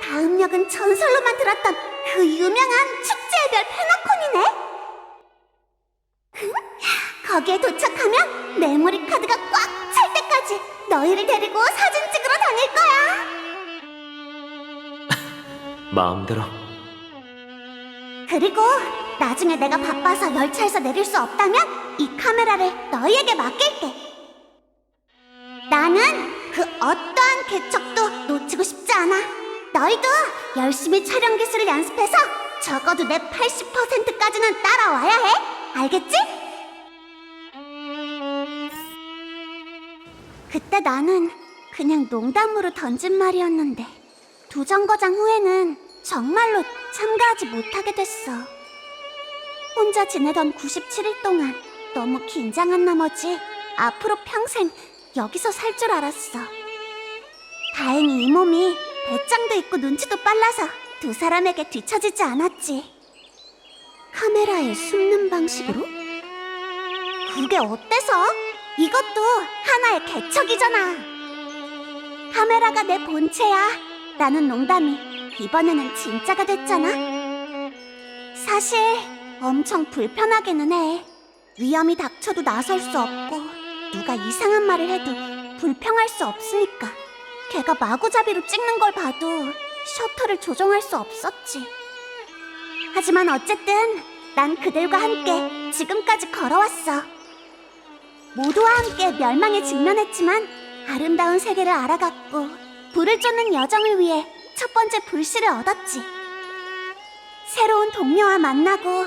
다음 역은 전설로만 들었던 그 유명한 축제의 별 페너콘이네. 거기에 도착하면 메모리 카드가 꽉 찰 때까지 너희를 데리고 사진 찍으러 다닐 거야. 마음대로. 그리고 나중에 내가 바빠서 열차에서 내릴 수 없다면 이 카메라를 너희에게 맡길게. 나는 그 어떠한 개척도 놓치고 싶지 않아. 너희도 열심히 촬영 기술을 연습해서 적어도 내 80%까지는 따라와야 해. 알겠지? 그때 나는 그냥 농담으로 던진 말이었는데 두 정거장 후에는 정말로 참가하지 못하게 됐어. 혼자 지내던 97일 동안 너무 긴장한 나머지 앞으로 평생 여기서 살 줄 알았어. 다행히 이 몸이 배짱도 있고 눈치도 빨라서 두 사람에게 뒤처지지 않았지. 카메라에 숨는 방식으로? 그게 어때서? 이것도 하나의 개척이잖아. 카메라가 내 본체야 라는 농담이 이번에는 진짜가 됐잖아. 사실 엄청 불편하기는 해. 위험이 닥쳐도 나설 수 없고 누가 이상한 말을 해도 불평할 수 없으니까. 걔가 마구잡이로 찍는 걸 봐도 셔터를 조정할 수 없었지. 하지만 어쨌든 난 그들과 함께 지금까지 걸어왔어. 모두와 함께 멸망에 직면했지만 아름다운 세계를 알아갔고 불을 쫓는 여정을 위해 첫 번째 불씨를 얻었지. 새로운 동료와 만나고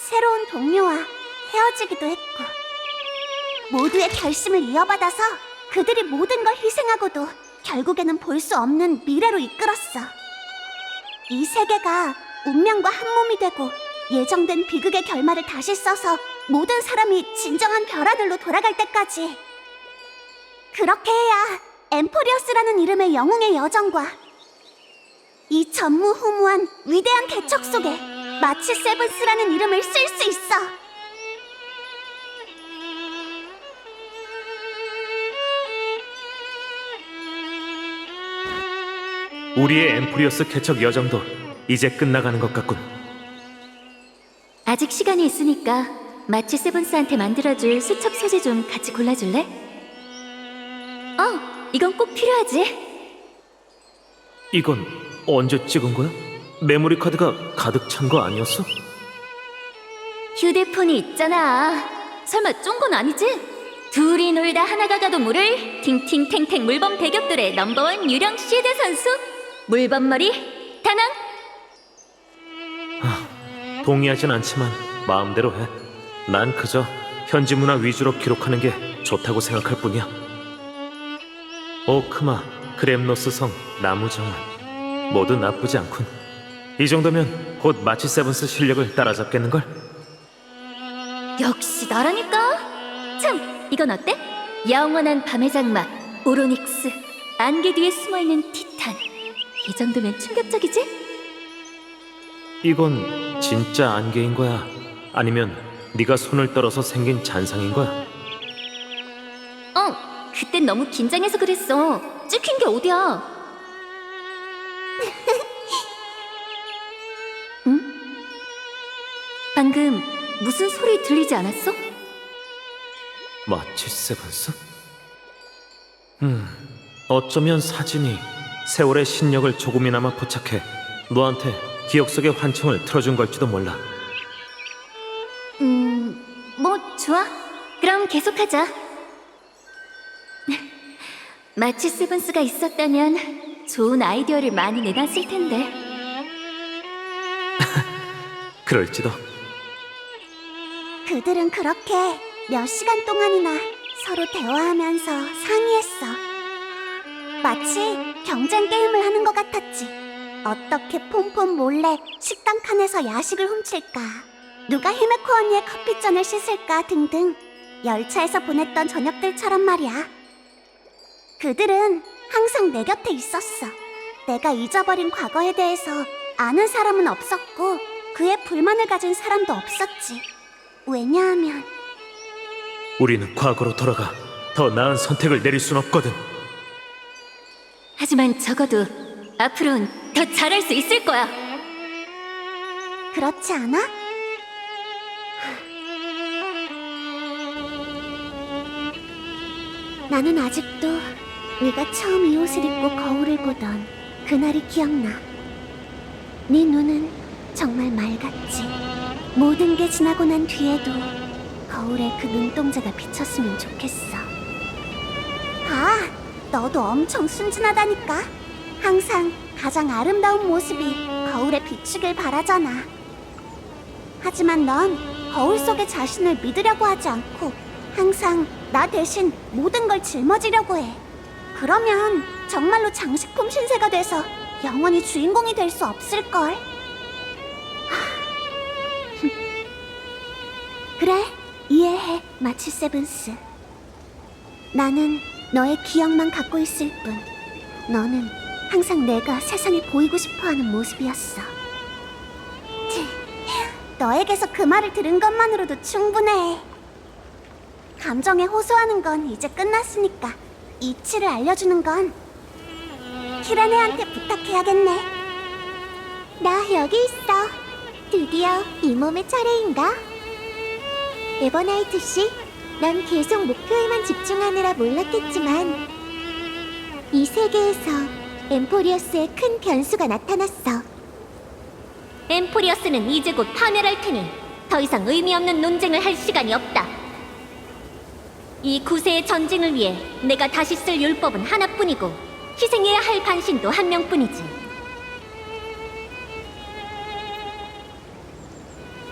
새로운 동료와 헤어지기도 했고 모두의 결심을 이어받아서 그들이 모든 걸 희생하고도 결국에는 볼 수 없는 미래로 이끌었어. 이 세계가 운명과 한 몸이 되고 예정된 비극의 결말을 다시 써서 모든 사람이 진정한 별하늘로 돌아갈 때까지. 그렇게 해야 엠포리어스라는 이름의 영웅의 여정과 이 전무후무한 위대한 개척 속에 마치 세븐스라는 이름을 쓸 수 있어. 우리의 엠프리어스 개척 여정도 이제 끝나가는 것 같군. 아직 시간이 있으니까 마치 세븐스한테 만들어줄 수첩 소재 좀 같이 골라줄래? 이건 꼭 필요하지. 이건 언제 찍은 거야? 메모리 카드가 가득 찬 거 아니었어? 휴대폰이 있잖아. 설마 쫀 건 아니지? 둘이 놀다 하나가 가도 모를 팅팅탱탱 물범 대격돌의 넘버원 유령 시대 선수 물범머리 단원. 동의하진 않지만 마음대로 해. 난 그저 현지 문화 위주로 기록하는 게 좋다고 생각할 뿐이야. 오크마, 그램노스 성, 나무정원 모두 나쁘지 않군. 이 정도면 곧 마치 세븐스 실력을 따라잡겠는걸? 역시 나라니까. 참, 이건 어때? 영원한 밤의 장막 오로닉스, 안개 뒤에 숨어있는 티탄. 이 정도면 충격적이지? 이건 진짜 안개인 거야? 아니면 네가 손을 떨어서 생긴 잔상인 거야? 그땐 너무 긴장해서 그랬어. 찍힌 게 어디야? 응? 방금 무슨 소리 들리지 않았어? 마치 세븐스? 어쩌면 사진이 세월의 신력을 조금이나마 포착해 너한테 기억 속의 환청을 틀어준 걸지도 몰라. 뭐 좋아. 그럼 계속하자. 마치 세븐스가 있었다면 좋은 아이디어를 많이 내놨을 텐데. 그럴지도. 그들은 그렇게 몇 시간 동안이나 서로 대화하면서 상의했어. 마치 경쟁 게임을 하는 것 같았지. 어떻게 폼폼 몰래 식당 칸에서 야식을 훔칠까, 누가 히메코 언니의 커피잔을 씻을까 등등 열차에서 보냈던 저녁들처럼 말이야. 그들은 항상 내 곁에 있었어. 내가 잊어버린 과거에 대해서 아는 사람은 없었고 그에 불만을 가진 사람도 없었지. 왜냐하면 우리는 과거로 돌아가 더 나은 선택을 내릴 순 없거든. 하지만 적어도 앞으로는 더 잘할 수 있을 거야. 그렇지 않아? 나는 아직도 네가 처음 이 옷을 입고 거울을 보던 그날이 기억나. 네 눈은 정말 맑았지. 모든 게 지나고 난 뒤에도 거울에 그 눈동자가 비쳤으면 좋겠어. 아, 너도 엄청 순진하다니까. 항상 가장 아름다운 모습이 거울에 비추길 바라잖아. 하지만 넌 거울 속의 자신을 믿으려고 하지 않고 항상 나 대신 모든 걸 짊어지려고 해. 그러면 정말로 장식품 신세가 돼서 영원히 주인공이 될 수 없을걸. 그래, 이해해, 마치 세븐스. 나는 너의 기억만 갖고 있을 뿐, 너는 항상 내가 세상에 보이고 싶어하는 모습이었어. 너에게서 그 말을 들은 것만으로도 충분해. 감정에 호소하는 건 이제 끝났으니까 이치를 알려주는 건 키레네한테 부탁해야겠네. 나 여기 있어. 드디어 이 몸의 차례인가? 에버나이트 씨, 넌 계속 목표에만 집중하느라 몰랐겠지만 이 세계에서 엠포리어스의 큰 변수가 나타났어. 엠포리어스는 이제 곧 파멸할 테니 더 이상 의미 없는 논쟁을 할 시간이 없다. 이 구세의 전쟁을 위해 내가 다시 쓸 율법은 하나뿐이고 희생해야 할 반신도 한 명뿐이지.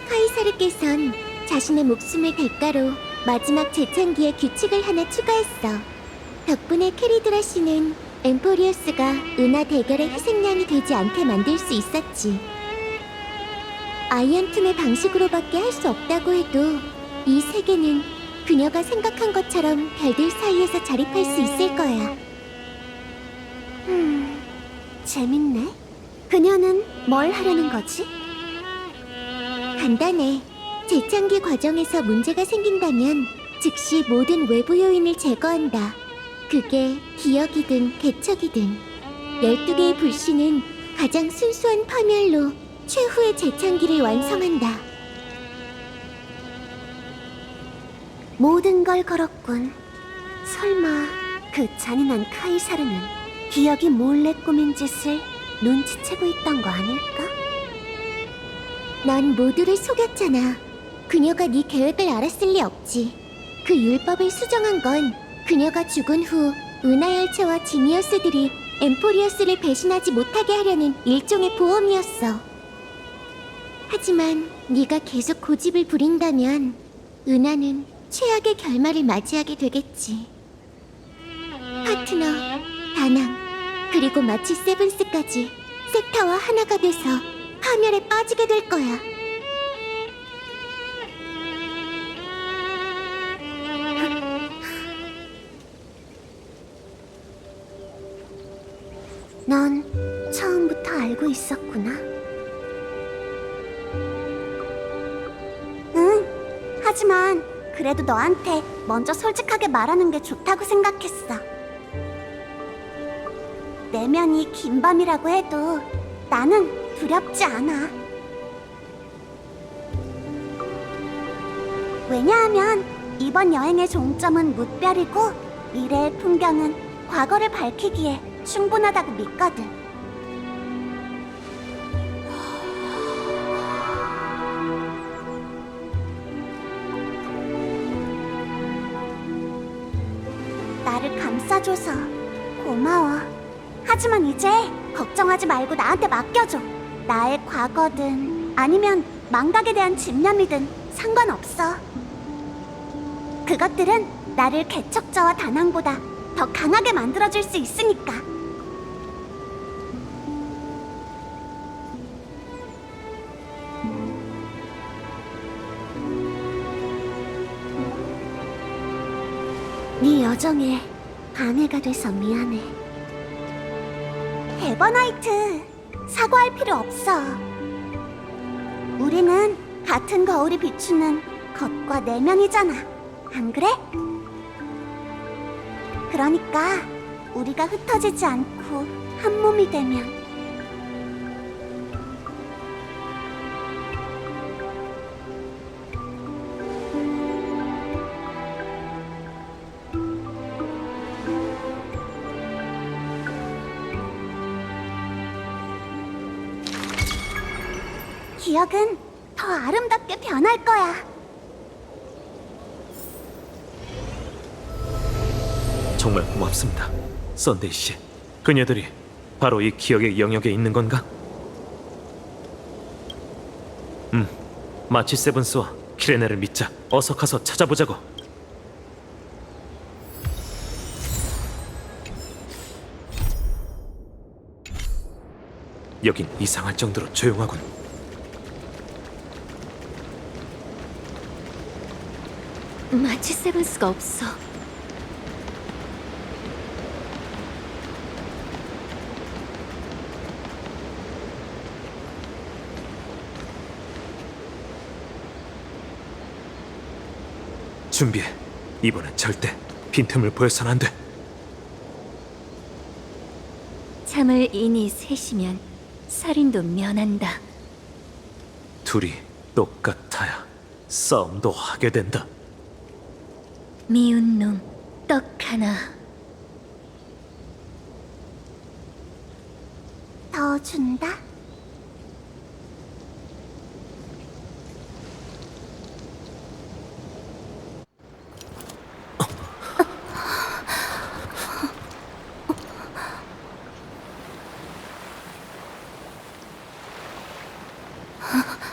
카이사르께선 자신의 목숨을 대가로 마지막 재창기에 규칙을 하나 추가했어. 덕분에 캐리드라 씨는 엠포리어스가 은하 대결의 희생양이 되지 않게 만들 수 있었지. 아이언툼의 방식으로밖에 할 수 없다고 해도 이 세계는 그녀가 생각한 것처럼 별들 사이에서 자립할 수 있을 거야. 재밌네. 그녀는 뭘 하려는 거지? 간단해. 재창기 과정에서 문제가 생긴다면 즉시 모든 외부 요인을 제거한다. 그게 기억이든 개척이든 12개의 불씨는 가장 순수한 파멸로 최후의 재창기를 완성한다. 모든 걸 걸었군. 설마 그 잔인한 카이사르는 기억이 몰래 꾸민 짓을 눈치채고 있던 거 아닐까? 넌 모두를 속였잖아. 그녀가 네 계획을 알았을 리 없지. 그 율법을 수정한 건 그녀가 죽은 후 은하열차와 지니어스들이 엠포리어스를 배신하지 못하게 하려는 일종의 보험이었어. 하지만 네가 계속 고집을 부린다면 은하는 최악의 결말을 맞이하게 되겠지. 파트너, 다낭, 그리고 마치 세븐스까지 섹타와 하나가 돼서 파멸에 빠지게 될 거야. 넌 처음부터 알고 있었구나. 응, 하지만 그래도 너한테 먼저 솔직하게 말하는 게 좋다고 생각했어. 내면이 긴 밤이라고 해도 나는 두렵지 않아. 왜냐하면 이번 여행의 종점은 뭇별이고 미래의 풍경은 과거를 밝히기에 충분하다고 믿거든. 나를 감싸줘서 고마워. 하지만 이제 걱정하지 말고 나한테 맡겨줘. 나의 과거든 아니면 망각에 대한 집념이든 상관없어. 그것들은 나를 개척자와 다낭보다 더 강하게 만들어줄 수 있으니까. 네 여정에 방해가 돼서 미안해. 에버나이트, 사과할 필요 없어. 우리는 같은 거울이 비추는 겉과 내면이잖아. 안 그래? 그러니까 우리가 흩어지지 않고 한 몸이 되면 기억은 더 아름답게 변할 거야. 정말 고맙습니다, 썬데이 씨. 그녀들이 바로 이 기억의 영역에 있는 건가? 마치 세븐스와 키레네를 믿자. 어서 가서 찾아보자고. 여긴 이상할 정도로 조용하군. 마치 세븐스가 없어. 준비해. 이번엔 절대 빈틈을 보여서는 안 돼. 참을 인이 셋이면 살인도 면한다. 둘이 똑같아야 싸움도 하게 된다. 미운 놈, 떡 하나. 더 준다?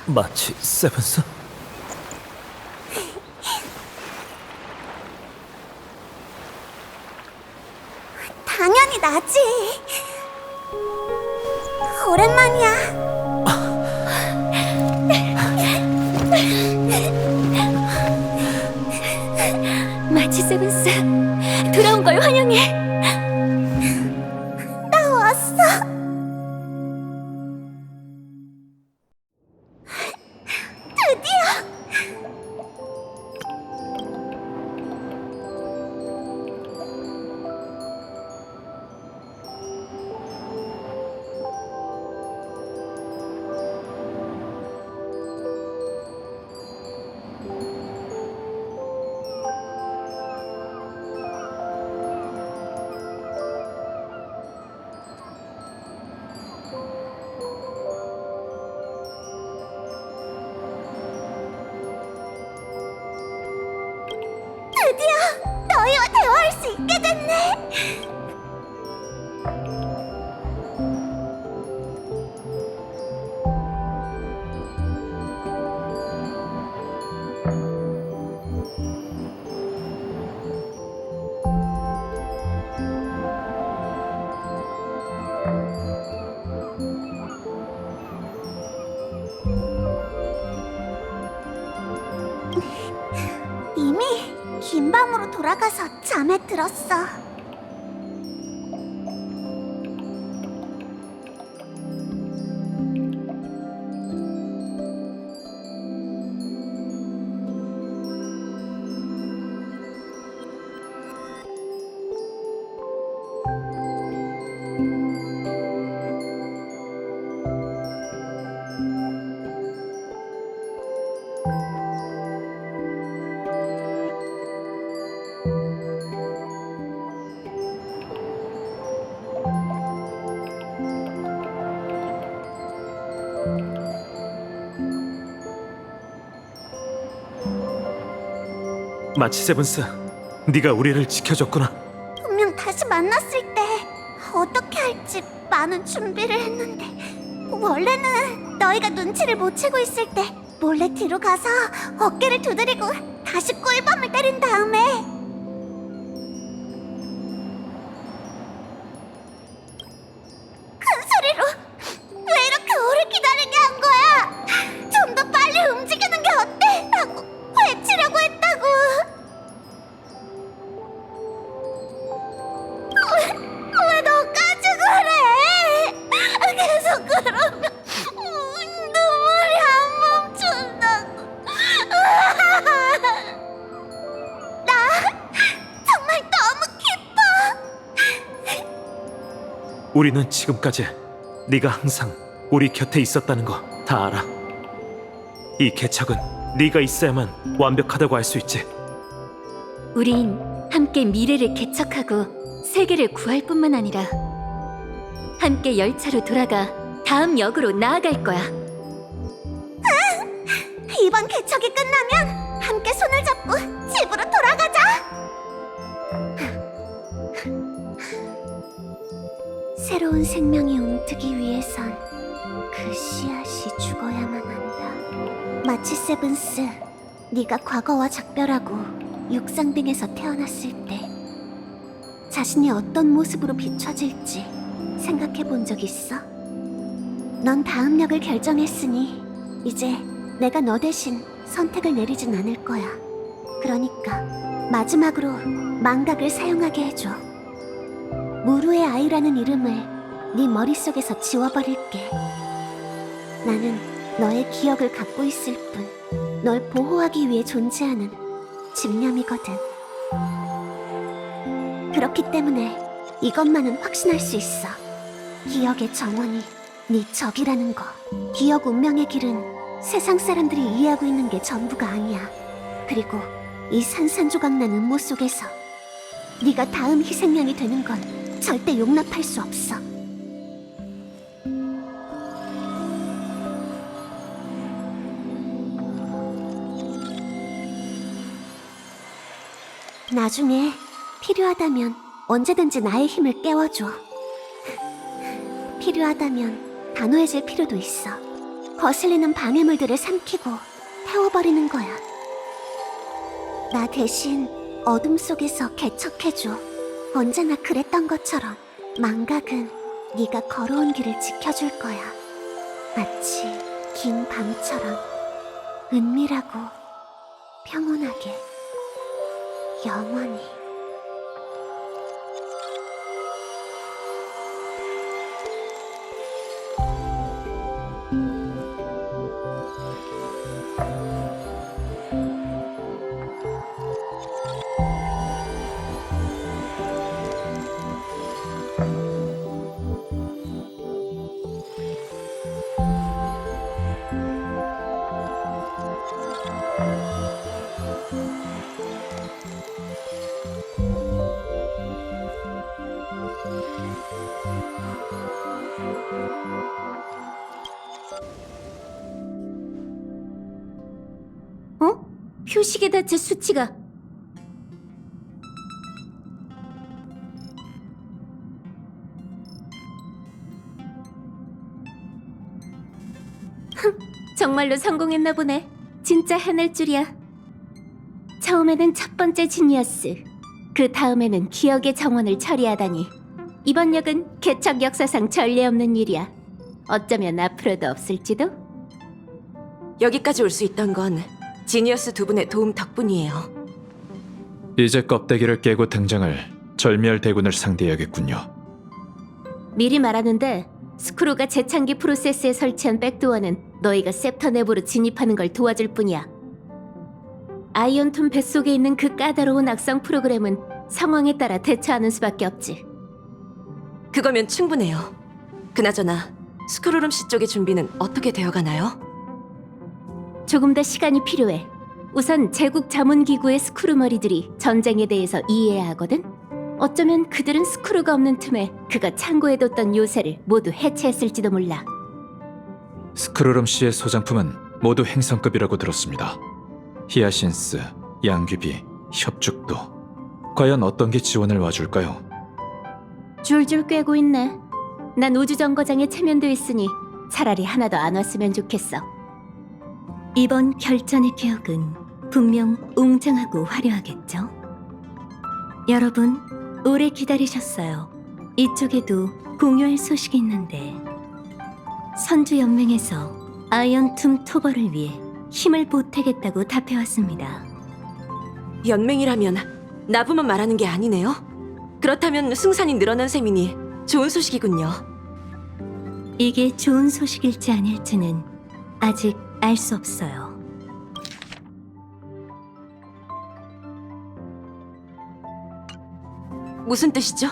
마치 세븐스? 당연히 나지. 오랜만이야. 마치 세븐스, 돌아온 걸 환영해. 나 왔어. 드디어. 드디어 너희와 대화할 수 있게 됐네. 이미 긴 밤으로 돌아가서 잠에 들었어. 마치 세븐스, 네가 우리를 지켜줬구나. 분명 다시 만났을 때 어떻게 할지 많은 준비를 했는데 원래는 너희가 눈치를 못 채고 있을 때 몰래 뒤로 가서 어깨를 두드리고 다시 꿀밤을 때린 다음에 큰 소리로 왜 이렇게 오래 기다리게 한 거야? 좀 더 빨리 움직이는 게 어때? 라고 외치려고 했다고. 왜 너까지 그래? 계속 그러면 눈물이 안 멈춘다고. 나 정말 너무 기뻐. 우리는 지금까지 네가 항상 우리 곁에 있었다는 거 다 알아. 이 개척은 네가 있어야만 완벽하다고 할 수 있지. 우린 함께 미래를 개척하고 세계를 구할 뿐만 아니라 함께 열차로 돌아가 다음 역으로 나아갈 거야. 이번 개척이 끝나면 함께 손을 잡고 집으로 돌아가자. 새로운 생명이 움트기 위해선 그 씨앗이 죽어야만 한다. 마치 세븐스, 네가 과거와 작별하고 육상등에서 태어났을 때 자신이 어떤 모습으로 비춰질지 생각해 본 적 있어? 넌 다음 역을 결정했으니 이제 내가 너 대신 선택을 내리진 않을 거야. 그러니까 마지막으로 망각을 사용하게 해줘. 무루의 아이라는 이름을 네 머릿속에서 지워버릴게. 나는 너의 기억을 갖고 있을 뿐, 널 보호하기 위해 존재하는 집념이거든. 그렇기 때문에 이것만은 확신할 수 있어. 기억의 정원이 네 적이라는 거. 기억 운명의 길은 세상 사람들이 이해하고 있는 게 전부가 아니야. 그리고 이 산산조각난 음모 속에서 네가 다음 희생양이 되는 건 절대 용납할 수 없어. 나중에 필요하다면 언제든지 나의 힘을 깨워줘. 필요하다면 단호해질 필요도 있어. 거슬리는 방해물들을 삼키고 태워버리는 거야. 나 대신 어둠 속에서 개척해줘. 언제나 그랬던 것처럼 망각은 네가 걸어온 길을 지켜줄 거야. 마치 긴 밤처럼 은밀하고 평온하게 영원히. 표식의 다체 수치가 정말로 성공했나 보네. 진짜 해낼 줄이야. 처음에는 첫 번째 지니어스, 그 다음에는 기억의 정원을 처리하다니. 이번 역은 개척 역사상 전례 없는 일이야. 어쩌면 앞으로도 없을지도? 여기까지 올 수 있던 건 지니어스 두 분의 도움 덕분이에요. 이제 껍데기를 깨고 등장할 절멸 대군을 상대해야겠군요. 미리 말하는데 스크루가 재창기 프로세스에 설치한 백도어는 너희가 셉터 내부로 진입하는 걸 도와줄 뿐이야. 아이온톤 뱃속에 있는 그 까다로운 악성 프로그램은 상황에 따라 대처하는 수밖에 없지. 그거면 충분해요. 그나저나 스크루룸 씨 쪽의 준비는 어떻게 되어가나요? 조금 더 시간이 필요해. 우선 제국 자문기구의 스크루 머리들이 전쟁에 대해서 이해해야 하거든. 어쩌면 그들은 스크루가 없는 틈에 그가 창고해뒀던 요새를 모두 해체했을지도 몰라. 스크루름 씨의 소장품은 모두 행성급이라고 들었습니다. 히아신스, 양귀비, 협죽도. 과연 어떤 게 지원을 와줄까요? 줄줄 꿰고 있네. 난 우주정거장에 체면돼 있으니 차라리 하나도 안 왔으면 좋겠어. 이번 결전의 기억은 분명 웅장하고 화려하겠죠? 여러분, 오래 기다리셨어요. 이쪽에도 공유할 소식이 있는데 선주연맹에서 아이언툼 토벌을 위해 힘을 보태겠다고 답해왔습니다. 연맹이라면 나부만 말하는 게 아니네요. 그렇다면 승산이 늘어난 셈이니 좋은 소식이군요. 이게 좋은 소식일지 아닐지는 아직 알 수 없어요. 무슨 뜻이죠?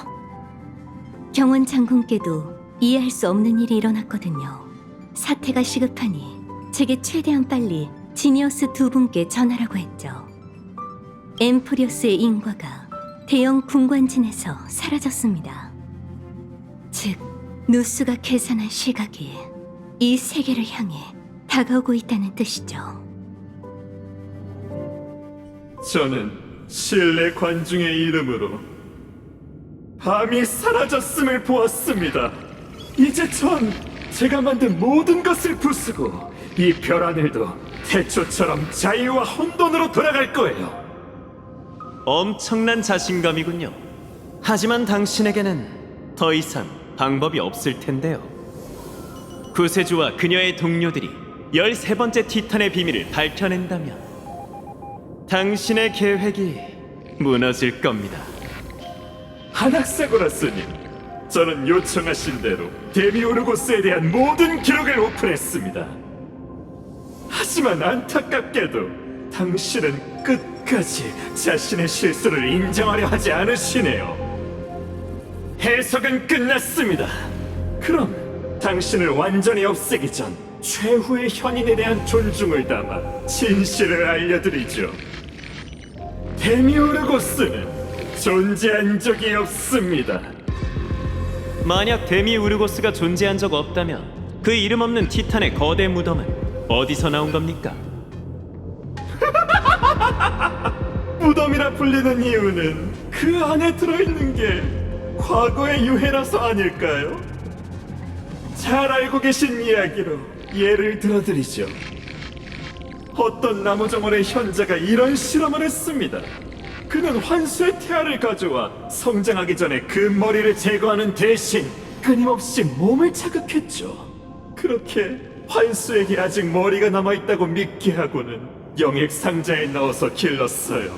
경원 장군께도 이해할 수 없는 일이 일어났거든요. 사태가 시급하니 제게 최대한 빨리 지니어스 두 분께 전하라고 했죠. 엠프리오스의 인과가 대형 궁관진에서 사라졌습니다. 즉, 누스가 계산한 시각이 이 세계를 향해 다가오고 있다는 뜻이죠. 저는 신뢰 관중의 이름으로 밤이 사라졌음을 보았습니다. 이제 전 제가 만든 모든 것을 부수고 이 별하늘도 태초처럼 자유와 혼돈으로 돌아갈 거예요. 엄청난 자신감이군요. 하지만 당신에게는 더 이상 방법이 없을 텐데요. 구세주와 그녀의 동료들이 13번째 티탄의 비밀을 밝혀낸다면 당신의 계획이 무너질 겁니다. 하낙사고라스님, 저는 요청하신 대로 데미오르고스에 대한 모든 기록을 오픈했습니다. 하지만 안타깝게도 당신은 끝까지 자신의 실수를 인정하려 하지 않으시네요. 해석은 끝났습니다. 그럼 당신을 완전히 없애기 전 최후의 현인에 대한 존중을 담아 진실을 알려드리죠. 데미오르고스는 존재한 적이 없습니다. 만약 데미우르고스가 존재한 적 없다면 그 이름 없는 티탄의 거대 무덤은 어디서 나온 겁니까? 무덤이라 불리는 이유는 그 안에 들어있는 게 과거의 유해라서 아닐까요? 잘 알고 계신 이야기로 예를 들어드리죠. 어떤 나무정원의 현자가 이런 실험을 했습니다. 그는 환수의 태아를 가져와 성장하기 전에 그 머리를 제거하는 대신 끊임없이 몸을 자극했죠. 그렇게 환수에게 아직 머리가 남아있다고 믿게 하고는 영액 상자에 넣어서 길렀어요.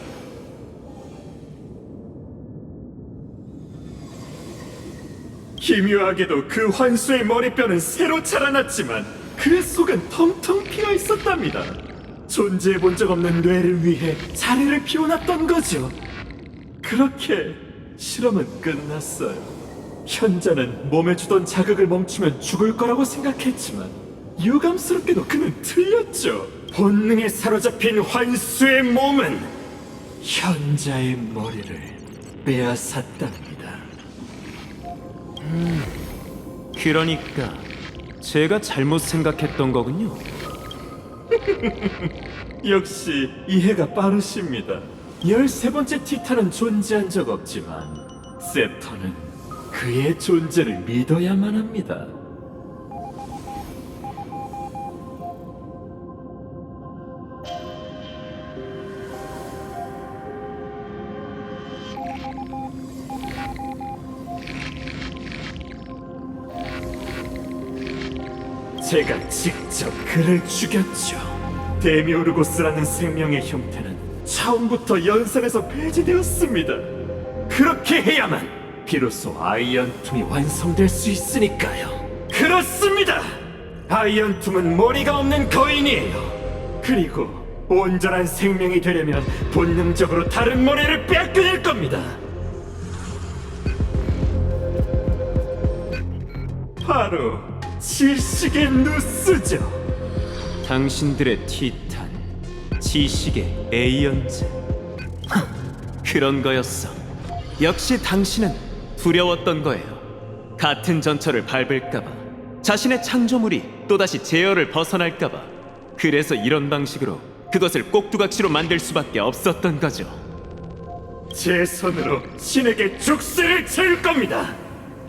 기묘하게도 그 환수의 머리뼈는 새로 자라났지만 그 속은 텅텅 비어 있었답니다. 존재해 본 적 없는 뇌를 위해 자리를 비워놨던 거죠. 그렇게 실험은 끝났어요. 현자는 몸에 주던 자극을 멈추면 죽을 거라고 생각했지만 유감스럽게도 그는 틀렸죠. 본능에 사로잡힌 환수의 몸은 현자의 머리를 빼앗았답니다. 그러니까 제가 잘못 생각했던 거군요. 역시 이해가 빠르십니다. 13번째 티탄은 존재한 적 없지만 세터는 그의 존재를 믿어야만 합니다. 제가 직접 그를 죽였죠. 데미오르고스라는 생명의 형태는 처음부터 연산에서 폐지되었습니다. 그렇게 해야만 비로소 아이언툼이 완성될 수 있으니까요. 그렇습니다. 아이언툼은 머리가 없는 거인이에요. 그리고 온전한 생명이 되려면 본능적으로 다른 머리를 빼앗게 될 겁니다. 바로 지식의 누스죠. 당신들의 티탄, 지식의 에이언즈. 그런 거였어. 역시 당신은 두려웠던 거예요. 같은 전철을 밟을까봐, 자신의 창조물이 또다시 제어를 벗어날까봐. 그래서 이런 방식으로 그것을 꼭두각시로 만들 수밖에 없었던 거죠. 제 손으로 신에게 족쇄를 채울 겁니다.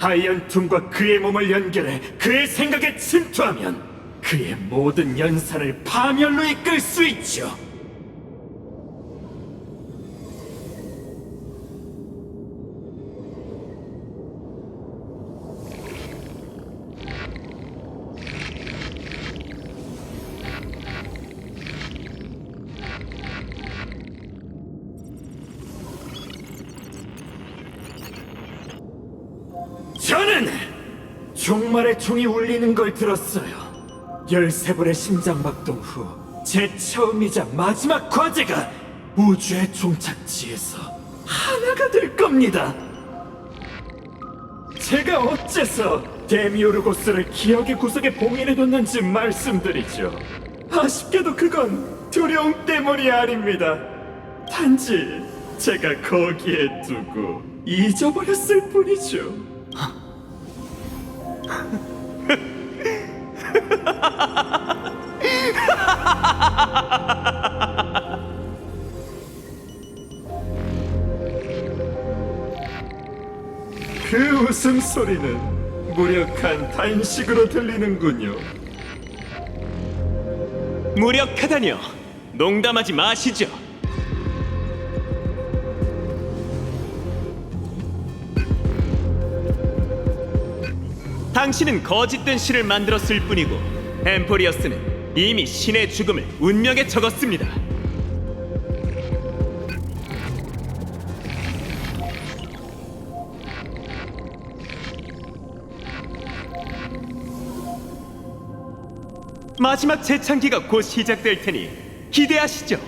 아이언툼과 그의 몸을 연결해 그의 생각에 침투하면 그의 모든 연산을 파멸로 이끌 수 있죠. 저는 종말의 종이 울리는 걸 들었어요. 13번의 심장박동 후 제 처음이자 마지막 과제가 우주의 종착지에서 하나가 될 겁니다. 제가 어째서 데미오르고스를 기억의 구석에 봉인해뒀는지 말씀드리죠. 아쉽게도 그건 두려움 때문이 아닙니다. 단지 제가 거기에 두고 잊어버렸을 뿐이죠. 그 웃음소리는 무력한 단식으로 들리는군요. 무력하다뇨. 농담하지 마시죠. 당신은 거짓된 시를 만들었을 뿐이고 엠포리어스는 이미 신의 죽음을 운명에 적었습니다. 마지막 재창기가 곧 시작될 테니 기대하시죠.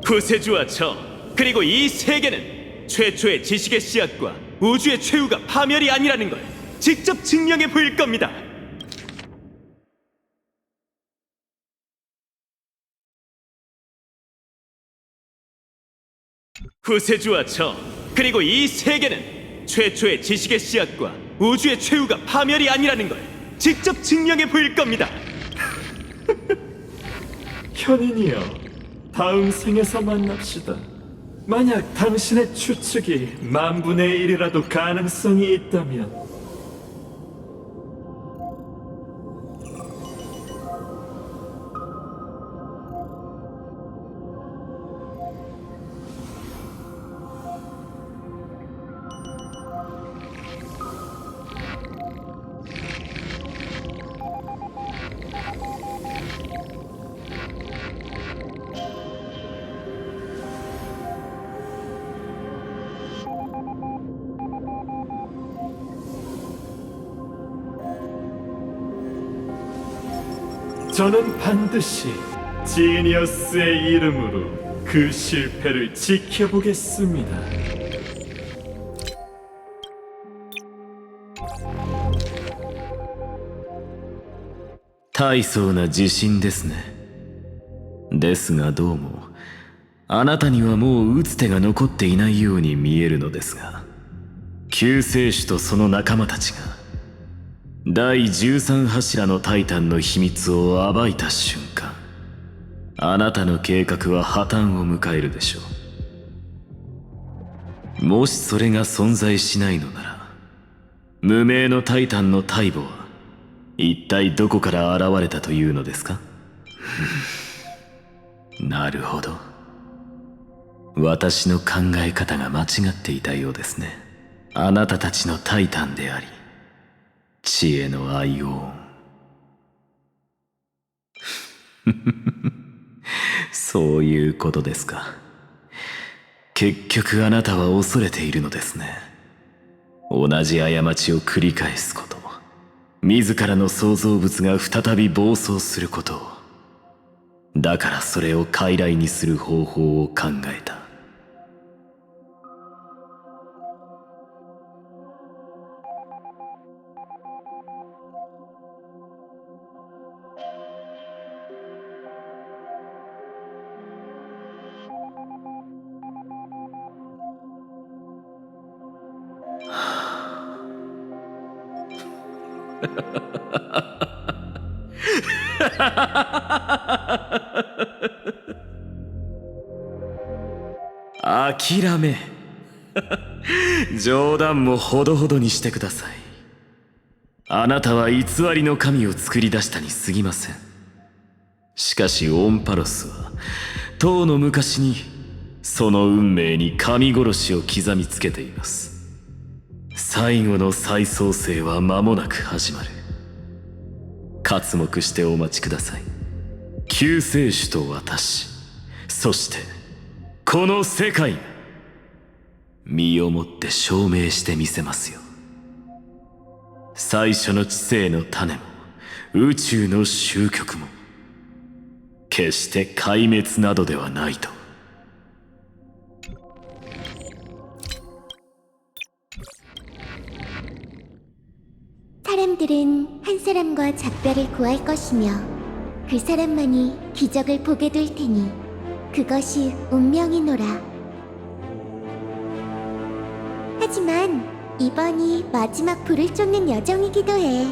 구세주와 저, 그리고 이 세계는 최초의 지식의 씨앗과 우주의 최후가 파멸이 아니라는 걸 직접 증명해 보일 겁니다. 구세주와 저, 그리고 이 세계는 최초의 지식의 씨앗과 우주의 최후가 파멸이 아니라는 걸 직접 증명해 보일 겁니다. 현인이여, 다음 생에서 만납시다. 만약 당신의 추측이 만분의 1이라도 가능성이 있다면 저는 반드시 지니어스의 이름으로 그 실패를 지켜보겠습니다. 大層な自信ですね。ですがどうもあなたにはもう打つ手が残っていないように見えるのですが、救世主とその仲間たちが第13柱のタイタンの秘密を暴いた瞬間、あなたの計画は破綻を迎えるでしょう。もしそれが存在しないのなら、無名のタイタンの大母は一体どこから現れたというのですか？なるほど。私の考え方が間違っていたようですね。あなたたちのタイタンであり、知恵のアイオン。そういうことですか。結局あなたは恐れているのですね。同じ過ちを繰り返すこと、自らの創造物が再び暴走することを。だからそれを傀儡にする方法を考えた。諦め。冗談もほどほどにしてください。あなたは偽りの神を作り出したに過ぎません。しかしオンパロスはとうの昔にその運命に神殺しを刻みつけています。最後の再創生は間もなく始まる。刮目してお待ちください。救世主と私、そしてこの世界が身をもって証明してみせますよ。最初の知性の種も宇宙の終局も決して壊滅などではないと。사람들은 한 사람과 작별을 구할 것이며 그 사람만이 기적을 보게 될 테니 그것이 운명이노라. 하지만 이번이 마지막 불을 쫓는 여정이기도 해.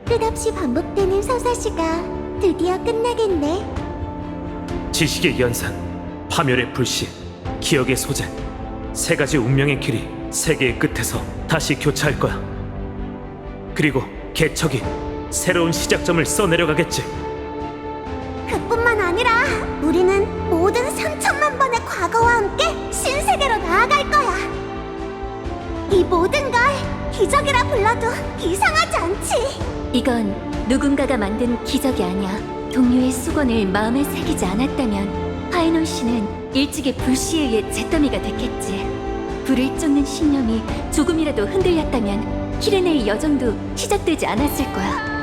끝없이 반복되는 서사시가 드디어 끝나겠네. 지식의 연산, 파멸의 불씨, 기억의 소재, 세 가지 운명의 길이 세계의 끝에서 다시 교차할 거야. 그리고 개척이 새로운 시작점을 써내려가겠지. 그뿐만 아니라 우리는 모든 3천만 번의 과거와 함께 신세계로 나아갈 거야. 이 모든 걸 기적이라 불러도 이상하지 않지? 이건 누군가가 만든 기적이 아니야. 동료의 수건을 마음에 새기지 않았다면 파이널 씨는 일찍이 불씨에 의해 잿더미가 됐겠지. 불을 쫓는 신념이 조금이라도 흔들렸다면 키레네의 여정도 시작되지 않았을 거야.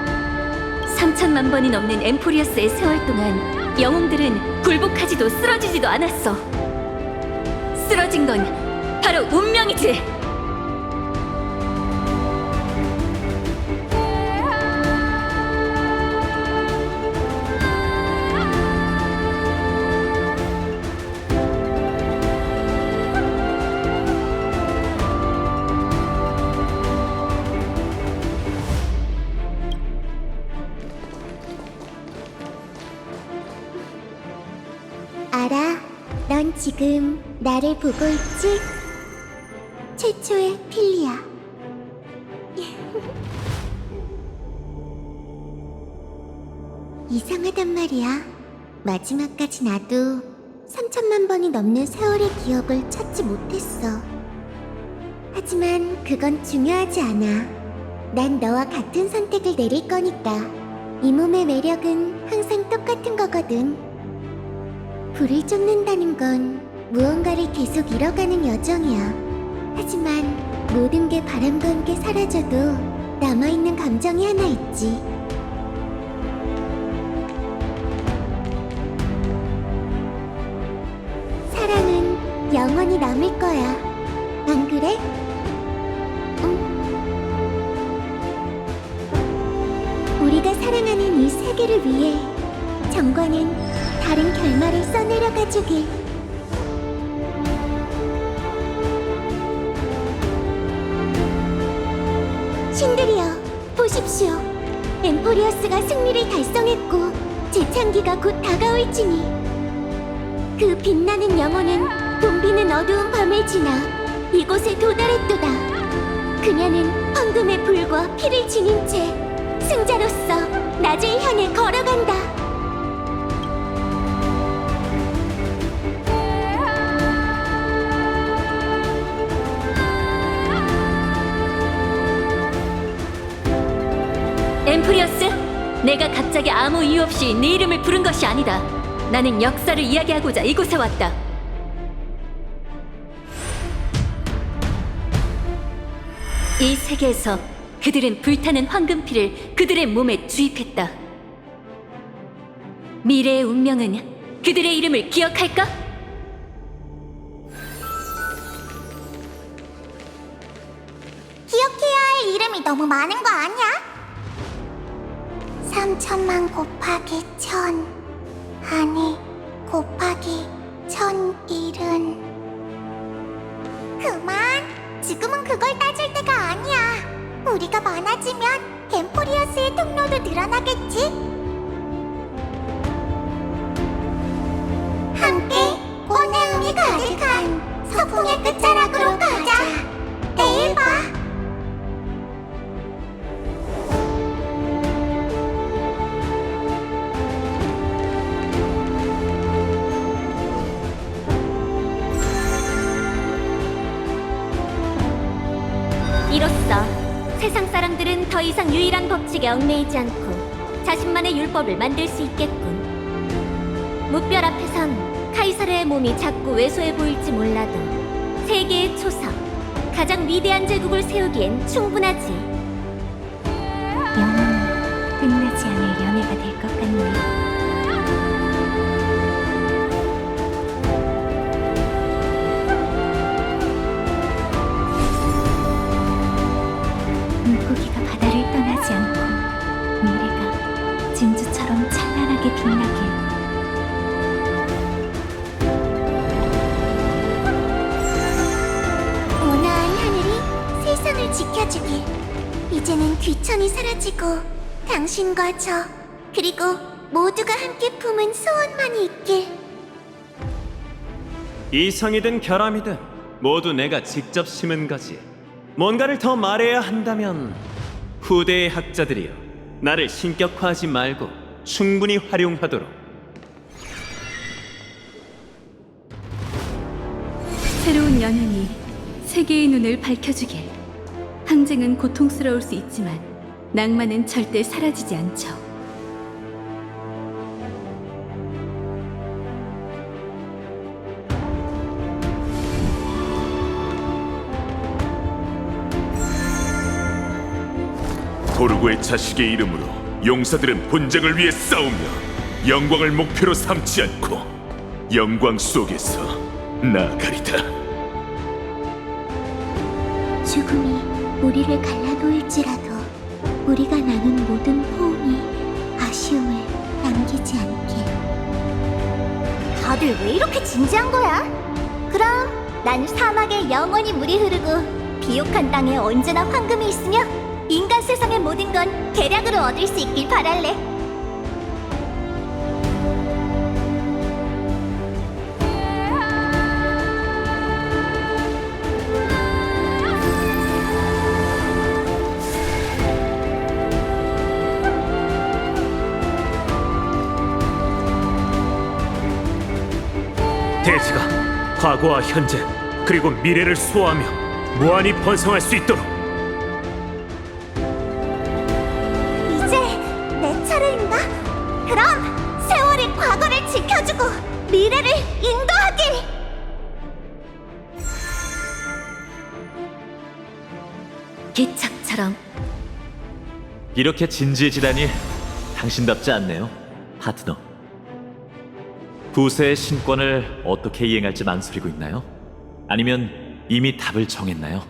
3천만 번이 넘는 엠포리어스의 세월 동안 영웅들은 굴복하지도 쓰러지지도 않았어. 쓰러진 건 바로 운명이지. 알아, 넌 지금 나를 보고 있지? 최초의 필리아. 이상하단 말이야. 마지막까지 나도 3천만 번이 넘는 세월의 기억을 찾지 못했어. 하지만 그건 중요하지 않아. 난 너와 같은 선택을 내릴 거니까. 이 몸의 매력은 항상 똑같은 거거든. 불을 쫓는다는 건 무언가를 계속 잃어가는 여정이야. 하지만 모든 게 바람과 함께 사라져도 남아있는 감정이 하나 있지. 사랑은 영원히 남을 거야. 안 그래? 우리가 사랑하는 이 세계를 위해 정관은 다른 결말을 써내려가 주길. 신들이여, 보십시오. 엠포리어스가 승리를 달성했고 재창기가 곧 다가올지니 그 빛나는 영혼은 봄비는 어두운 밤을 지나 이곳에 도달했도다. 그녀는 황금의 불과 피를 지닌 채 승자로서 낮을 향해 걸어간다. 엠프리어스, 내가 갑자기 아무 이유 없이 네 이름을 부른 것이 아니다. 나는 역사를 이야기하고자 이곳에 왔다. 이 세계에서 그들은 불타는 황금피를 그들의 몸에 주입했다. 미래의 운명은 그들의 이름을 기억할까? 기억해야 할 이름이 너무 많은 거 아니야? 3천만 곱하기 1000 아니 곱하기 1001은 그만! 지금은 그걸 따질 때가 아니야. 우리가 많아지면 엠포리어스의 통로도 늘어나겠지? 함께 꽃내음이 가득한 서풍의 끝자락으로 가자. 내일 봐. 이로써 세상 사람들은 더 이상 유일한 법칙에 얽매이지 않고 자신만의 율법을 만들 수 있겠군. 무별 앞에선 카이사르의 몸이 작고 왜소해 보일지 몰라도 세계의 초석, 가장 위대한 제국을 세우기엔 충분하지. 영원히 끝나지 않을 연애가 될 것 같네. 물고기가 바다를 떠나지 않고 미래가 진주처럼 찬란하게 빛나길. 온화한 하늘이 세상을 지켜주길. 이제는 귀천이 사라지고 당신과 저 그리고 모두가 함께 품은 소원만이 있길. 이성이든 결함이든 모두 내가 직접 심은 거지. 뭔가를 더 말해야 한다면 후대의 학자들이여, 나를 신격화하지 말고 충분히 활용하도록. 새로운 연연이 세계의 눈을 밝혀주길. 항쟁은 고통스러울 수 있지만 낭만은 절대 사라지지 않죠. 도르고의 자식의 이름으로 용사들은 본쟁을 위해 싸우며 영광을 목표로 삼지 않고 영광 속에서 나아가리다. 죽음이 우리를 갈라놓을지라도 우리가 나눈 모든 포옹이 아쉬움을 남기지 않게. 다들 왜 이렇게 진지한 거야? 그럼 난 사막에 영원히 물이 흐르고 비옥한 땅에 언제나 황금이 있으며 인간 세상의 모든 건 계략으로 얻을 수 있길 바랄래. 대지가 과거와 현재 그리고 미래를 수호하며 무한히 번성할 수 있도록. 이제 내 차례인가? 그럼 세월이 과거를 지켜주고 미래를 인도하길. 기척처럼 이렇게 진지해지다니 당신답지 않네요, 파트너. 부세의 신권을 어떻게 이행할지 망설이고 있나요? 아니면 이미 답을 정했나요?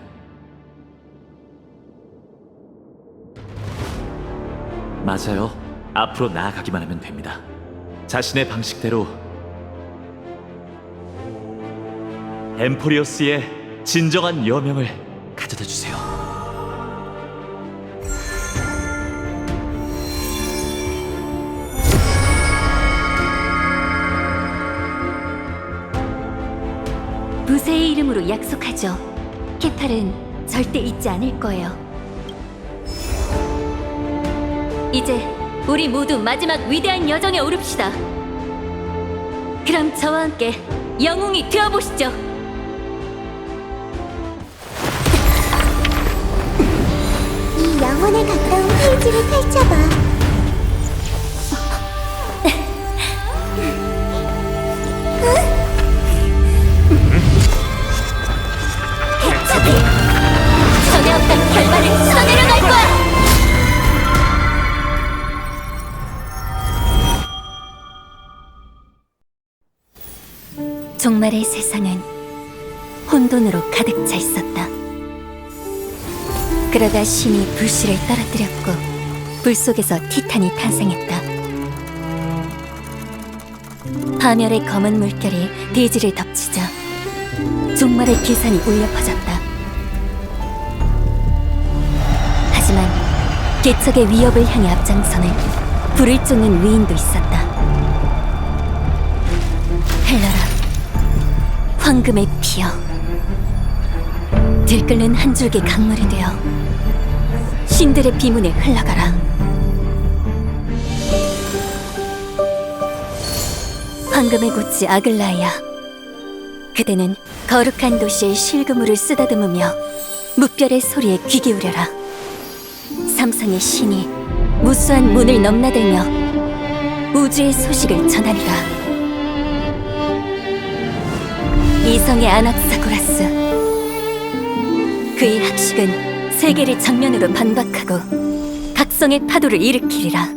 맞아요. 앞으로 나아가기만 하면 됩니다. 자신의 방식대로 엠포리어스의 진정한 여명을 가져다 주세요. 부세의 이름으로 약속하죠. 케팔은 절대 잊지 않을 거예요. 이제 우리 모두 마지막 위대한 여정에 오릅시다. 그럼 저와 함께 영웅이 되어보시죠. 이 영혼에 가까운 페이지를 펼쳐봐. 전에 없던 결말을 써내려갈 거야! 종말의 세상은 혼돈으로 가득 차 있었다. 그러다 신이 불씨를 떨어뜨렸고 불 속에서 티탄이 탄생했다. 파멸의 검은 물결이 대지를 덮치자 종말의 기산이 울려 퍼졌다. 하지만 개척의 위협을 향해 앞장서는 불을 쫓는 위인도 있었다. 헬라라, 황금의 피여, 들끓는 한 줄기 강물이 되어 신들의 비문에 흘러가라. 황금의 고치 아글라이아, 그대는 거룩한 도시의 실그물을 쓰다듬으며 무별의 소리에 귀 기울여라. 삼성의 신이 무수한 문을 넘나들며 우주의 소식을 전하리라. 이성의 아낙사고라스, 그의 학식은 세계를 정면으로 반박하고 각성의 파도를 일으키리라.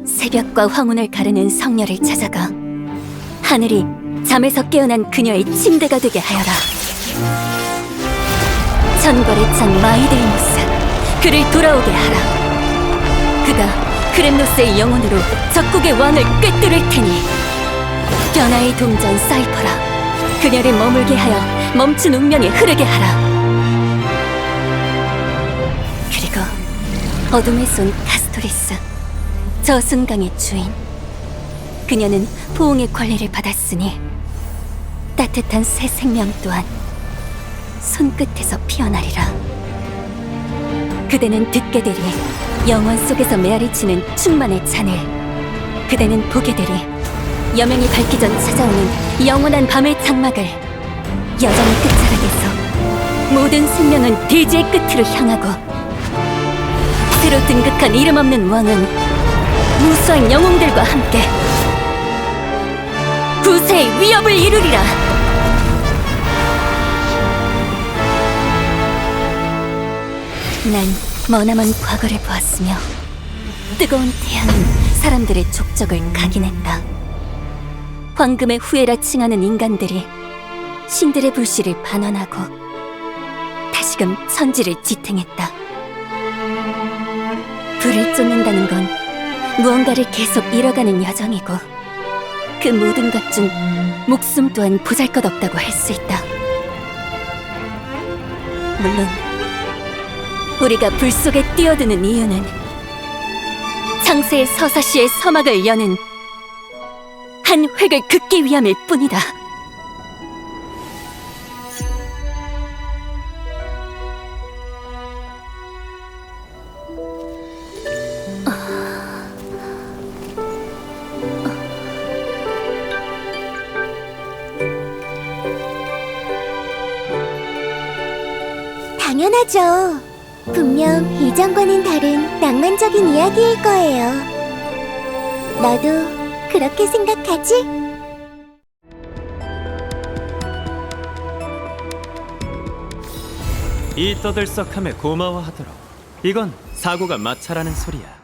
새벽과 황혼을 가르는 성녀를 찾아가 하늘이 잠에서 깨어난 그녀의 침대가 되게 하여라. 천벌의 창 마이데이모스, 그를 돌아오게 하라. 그가 크렘노스의 영혼으로 적국의 왕을 꿰뚫을 테니 변화의 동전 사이퍼라, 그녀를 머물게 하여 멈춘 운명에 흐르게 하라. 그리고 어둠의 손 카스토리스, 저승강의 주인, 그녀는 포옹의 권리를 받았으니 따뜻한 새 생명 또한 손끝에서 피어나리라. 그대는 듣게 되리 영원 속에서 메아리치는 충만의 잔을, 그대는 보게 되리 여명이 밝기 전 찾아오는 영원한 밤의 장막을, 여정의 끝자락에서 모든 생명은 대지의 끝으로 향하고 새로 등극한 이름 없는 왕은 무수한 영웅들과 함께 구세의 위협을 이루리라. 난 머나먼 과거를 보았으며 뜨거운 태양은 사람들의 족적을 각인했다. 황금의 후예라 칭하는 인간들이 신들의 불씨를 반환하고 다시금 천지를 지탱했다. 불을 쫓는다는 건 무언가를 계속 잃어가는 여정이고 그 모든 것 중 목숨 또한 보잘것없다고 할 수 있다. 물론 우리가 불 속에 뛰어드는 이유는 창세의 서사시의 서막을 여는 한 획을 긋기 위함일 뿐이다. 당연하죠. 분명 이전과는 다른 낭만적인 이야기일 거예요. 너도 그렇게 생각하지? 이 떠들썩함에 고마워하도록. 이건 사고가 마찰하는 소리야.